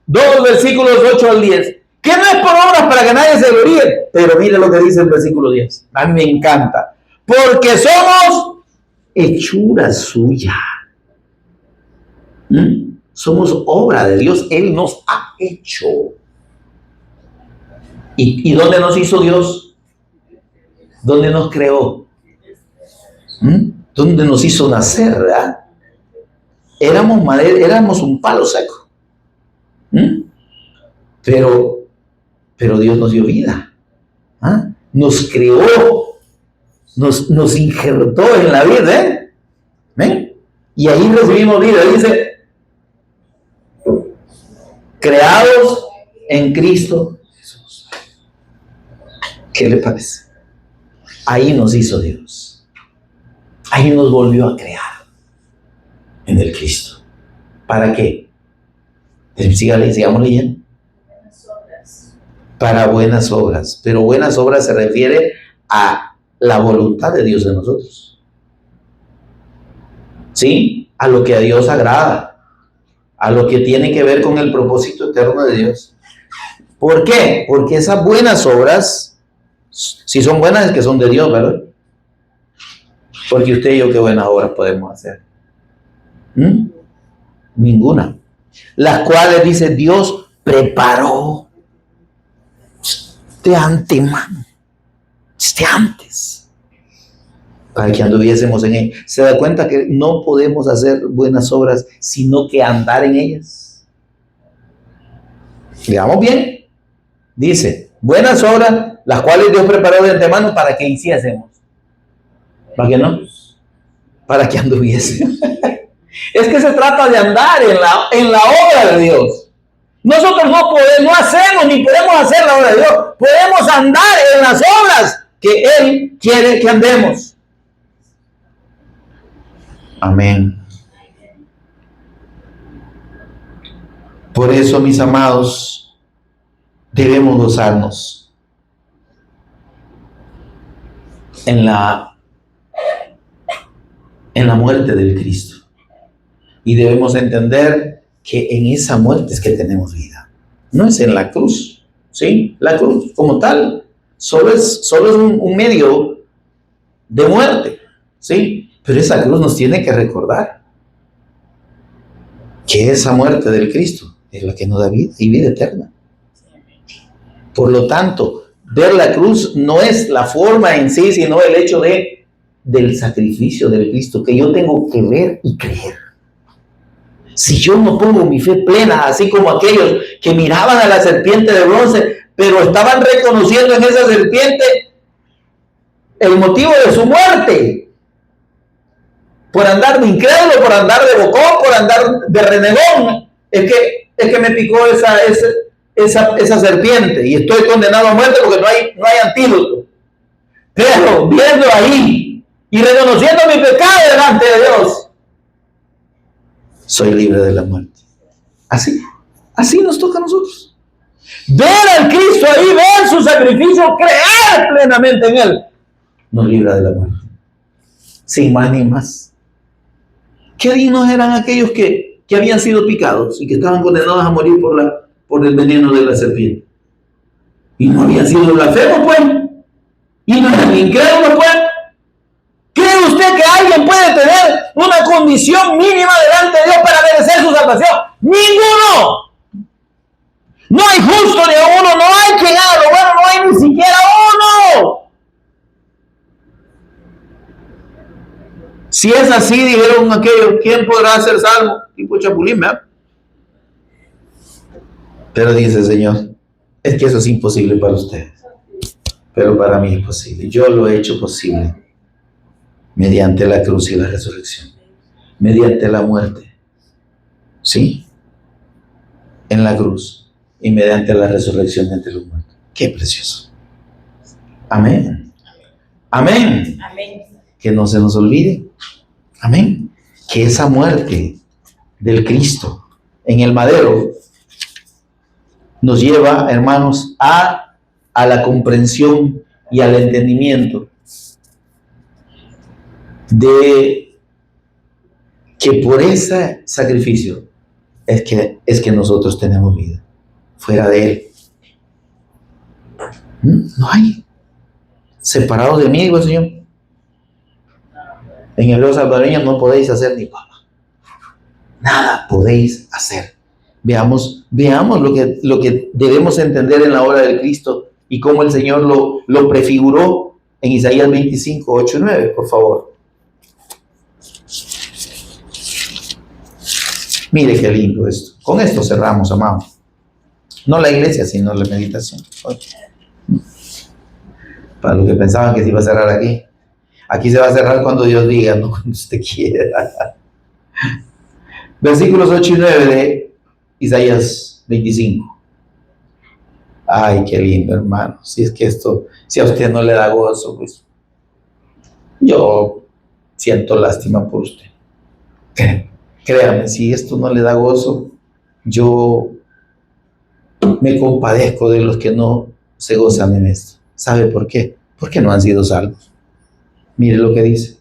2, versículos 8 al 10? Que no es por obras para que nadie se gloríe. Pero mire lo que dice el versículo 10. A mí me encanta. Porque somos hechura suya. Somos obra de Dios. Él nos ha hecho. ¿Y dónde nos hizo Dios? ¿Dónde nos creó? ¿Dónde nos hizo nacer? ¿Verdad? Éramos madera, éramos un palo seco. Pero Dios nos dio vida. ¿Ah? Nos creó, nos injertó en la vida, ¿eh? ¿Ven? Y ahí recibimos vida. Dice, creados en Cristo Jesús. ¿Qué le parece? Ahí nos hizo Dios. Ahí nos volvió a crear en el Cristo. ¿Para qué? Sigamos leyendo. Para buenas obras. Pero buenas obras se refiere a la voluntad de Dios de nosotros. ¿Sí? A lo que a Dios agrada. A lo que tiene que ver con el propósito eterno de Dios. ¿Por qué? Porque esas buenas obras, si son buenas, es que son de Dios, ¿verdad? Porque usted y yo, ¿qué buenas obras podemos hacer? Ninguna. Las cuales, dice, Dios preparó de antemano, desde antes, para que anduviésemos en ella. ¿Se da cuenta que no podemos hacer buenas obras, sino que andar en ellas? Veamos bien. Dice, buenas obras, las cuales Dios preparó de antemano para que hiciésemos. ¿Para qué no? Para que anduviésemos. Es que se trata de andar en la obra de Dios. Nosotros no hacemos ni podemos hacer la obra de Dios. Podemos andar en las obras que Él quiere que andemos. Amén. Por eso, mis amados, debemos gozarnos en la muerte del Cristo. Y debemos entender que en esa muerte es que tenemos vida. No es en la cruz, ¿sí? La cruz como tal solo es un medio de muerte, ¿sí? Pero esa cruz nos tiene que recordar que esa muerte del Cristo es la que nos da vida y vida eterna. Por lo tanto, ver la cruz no es la forma en sí, sino el hecho del sacrificio del Cristo que yo tengo que ver y creer. Si yo no pongo mi fe plena, así como aquellos que miraban a la serpiente de bronce, pero estaban reconociendo en esa serpiente el motivo de su muerte, por andar de incrédulo, por andar de bocón, por andar de renegón, es que me picó esa serpiente y estoy condenado a muerte porque no hay antídoto. Pero viendo ahí y reconociendo mi pecado delante de Dios, soy libre de la muerte. Así nos toca a nosotros. Ver al Cristo ahí, ver su sacrificio, creer plenamente en Él, nos libra de la muerte. Sin más ni más. ¿Qué dignos eran aquellos que habían sido picados y que estaban condenados a morir por el veneno de la serpiente? Y no habían sido blasfemos, pues. Y no eran incrédulos, pues. ¿Cree usted que alguien puede tener una condición mínima delante de Dios para merecer su salvación? ¡Ninguno! No hay justo ni a uno, no hay quien haga lo bueno, no hay ni siquiera uno. Si es así, dijeron aquellos, ¿quién podrá ser salvo? Tipo chapulín, ¿verdad? Pero dice el Señor, es que eso es imposible para ustedes, pero para mí es posible. Yo lo he hecho posible mediante la cruz y la resurrección, mediante la muerte, ¿sí? En la cruz y mediante la resurrección de entre los muertos. ¡Qué precioso! Amén. Amén. Amén. Que no se nos olvide. Amén. Que esa muerte del Cristo en el madero nos lleva, hermanos, a la comprensión y al entendimiento de que por ese sacrificio es que nosotros tenemos vida. Fuera de Él no hay. Separados de mí, digo el Señor. En hebreo salvadoreño no podéis hacer ni papa. Nada podéis hacer. Veamos lo que debemos entender en la obra del Cristo y cómo el Señor lo prefiguró en Isaías 25, 8 y 9, por favor. Mire qué lindo esto. Con esto cerramos, amados. No la iglesia, sino la meditación. Para los que pensaban que se iba a cerrar aquí. Aquí se va a cerrar cuando Dios diga, no cuando usted quiera. Versículos 8 y 9 de Isaías 25. Ay, qué lindo, hermano. Si es que esto, si a usted no le da gozo, pues yo siento lástima por usted. Créame, si esto no le da gozo, yo me compadezco de los que no se gozan en esto. ¿Sabe por qué? Porque no han sido salvos. Mire lo que dice.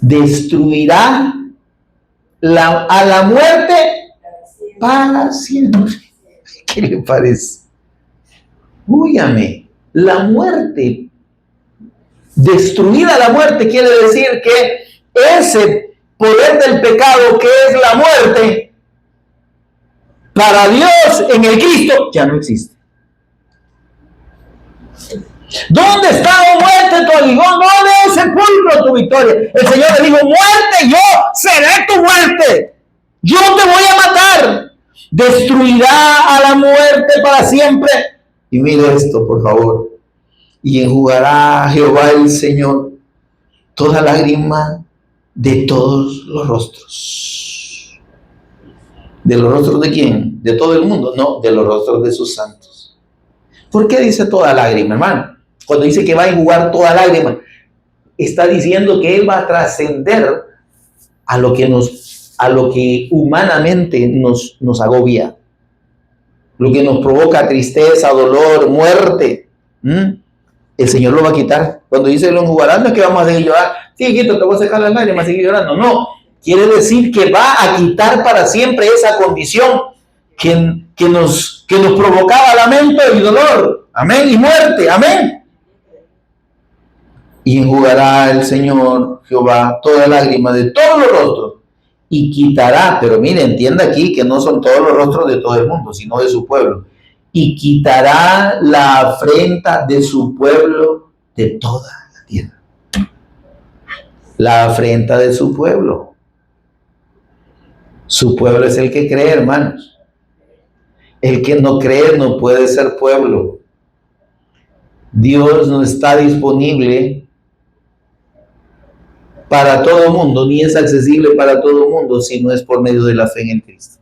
Destruirá a la muerte para siempre. ¿Qué le parece? Úyame, la muerte, destruida la muerte, quiere decir que ese poder del pecado que es la muerte, para Dios en el Cristo ya no existe. ¿Dónde está, oh muerte, tu aguijón? ¿Dónde es sepulcro tu victoria? El Señor le dijo, muerte, yo seré tu muerte. Yo te voy a matar. Destruirá a la muerte para siempre. Y mire esto, por favor. Y enjugará a Jehová el Señor toda lágrima de todos los rostros. ¿De los rostros de quién? ¿De todo el mundo? No, de los rostros de sus santos. ¿Por qué dice toda lágrima, hermano? Cuando dice que va a enjugar toda lágrima, está diciendo que Él va a trascender a lo que humanamente nos agobia, lo que nos provoca tristeza, dolor, muerte. El Señor lo va a quitar. Cuando dice lo enjugará, no es que vamos a seguir llorando. Sí, hijito, te voy a sacar las lágrimas, seguir llorando. No, quiere decir que va a quitar para siempre esa condición que nos provocaba lamento y dolor. Amén, y muerte. Amén. Y enjugará el Señor Jehová toda lágrima de todos los rostros y quitará, pero mire, entienda aquí que no son todos los rostros de todo el mundo, sino de su pueblo, y quitará la afrenta de su pueblo de toda la tierra. La afrenta de su pueblo. Su pueblo es el que cree, hermanos. El que no cree no puede ser pueblo. Dios no está disponible para todo el mundo, ni es accesible para todo el mundo si no es por medio de la fe en el Cristo.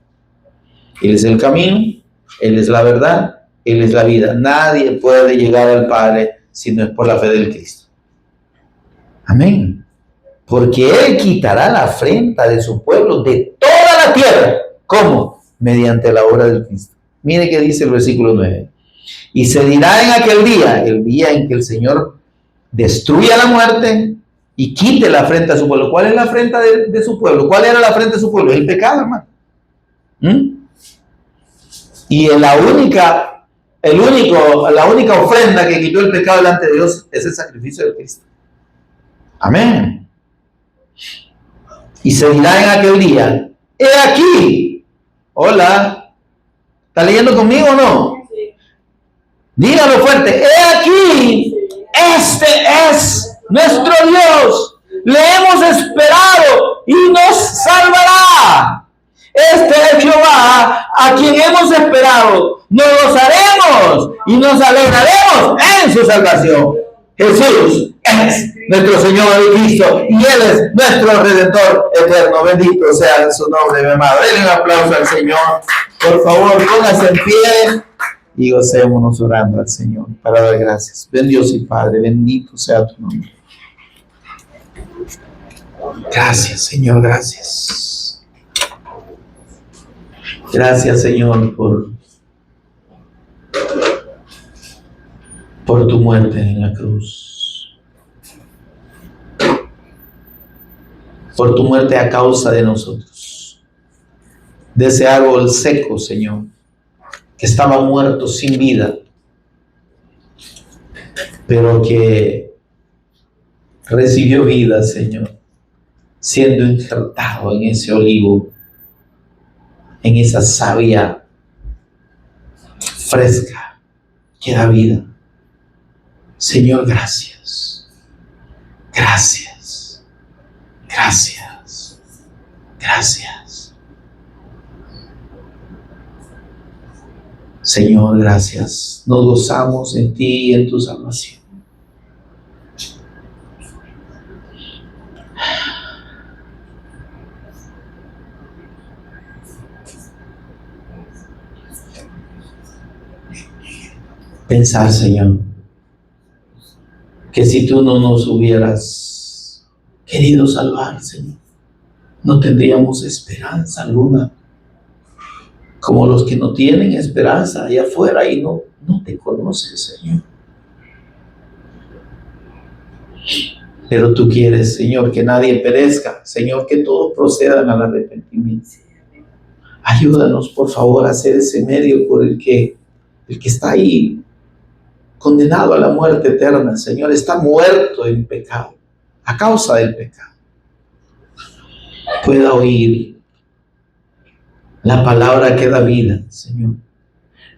Él es el camino, Él es la verdad, Él es la vida. Nadie puede llegar al Padre si no es por la fe del Cristo. Amén. Porque Él quitará la afrenta de su pueblo de toda la tierra. ¿Cómo? Mediante la obra del Cristo. Mire qué dice el versículo 9. Y se dirá en aquel día, el día en que el Señor destruya la muerte y quite la afrenta de su pueblo. ¿Cuál es la afrenta de su pueblo? ¿Cuál era la afrenta de su pueblo? El pecado, hermano. Y la única ofrenda que quitó el pecado delante de Dios es el sacrificio de Cristo. Amén. Y se dirá en aquel día, he aquí. Hola. ¿Está leyendo conmigo o no? Dígalo fuerte. He aquí. Este es nuestro Dios. Le hemos esperado y nos salvará. Este es Jehová, a quien hemos esperado. Nos gozaremos y nos alegraremos en su salvación. Jesús es nuestro Señor y Cristo, y Él es nuestro Redentor eterno. Bendito sea su nombre, mi amado. Denle un aplauso al Señor. Por favor, póngase en pie y gocémonos orando al Señor para dar gracias. Ven Dios y Padre, bendito sea tu nombre. Gracias, Señor, gracias. Gracias, Señor, por tu muerte en la cruz. Por tu muerte a causa de nosotros. De ese árbol seco, Señor, que estaba muerto sin vida, pero que recibió vida, Señor, siendo injertado en ese olivo, en esa savia fresca que da vida. Señor, gracias. Gracias. Gracias. Gracias. Señor, gracias. Nos gozamos en ti y en tu salvación. Pensar, Señor, que si tú no nos hubieras querido salvar, Señor, no tendríamos esperanza alguna, como los que no tienen esperanza allá afuera y no te conocen, Señor. Pero tú quieres, Señor, que nadie perezca, Señor, que todos procedan al arrepentimiento. Ayúdanos, por favor, a ser ese medio por el que está ahí condenado a la muerte eterna, Señor, está muerto en pecado, a causa del pecado, pueda oír la palabra que da vida, Señor,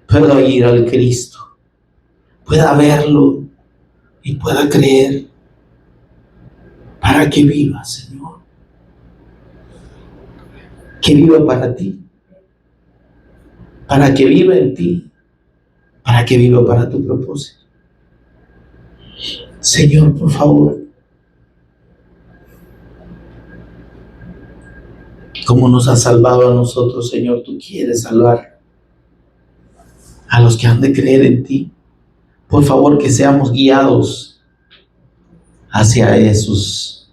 pueda oír al Cristo, pueda verlo y pueda creer para que viva, Señor, que viva para ti, para que viva en ti, para que viva para tu propósito. Señor, por favor, como nos has salvado a nosotros, Señor, tú quieres salvar a los que han de creer en ti. Por favor, que seamos guiados hacia esos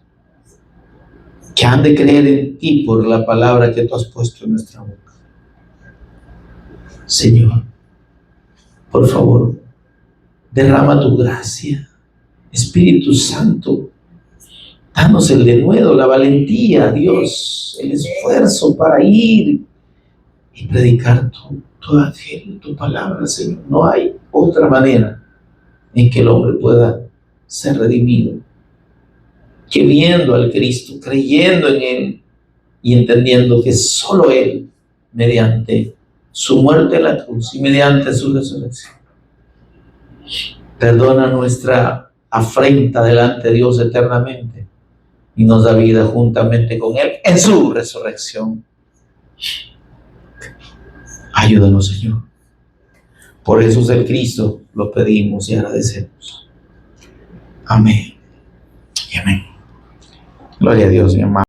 que han de creer en ti por la palabra que tú has puesto en nuestra boca. Señor, por favor, derrama tu gracia. Espíritu Santo, danos el denuedo, la valentía, Dios, el esfuerzo para ir y predicar tu evangelio, tu palabra, Señor. No hay otra manera en que el hombre pueda ser redimido que viendo al Cristo, creyendo en Él y entendiendo que solo Él, mediante su muerte en la cruz y mediante su resurrección, perdona nuestra afrenta delante de Dios eternamente y nos da vida juntamente con Él en su resurrección. Ayúdanos, Señor. Por Jesús el Cristo lo pedimos y agradecemos. Amén y amén. Gloria a Dios, mi amado.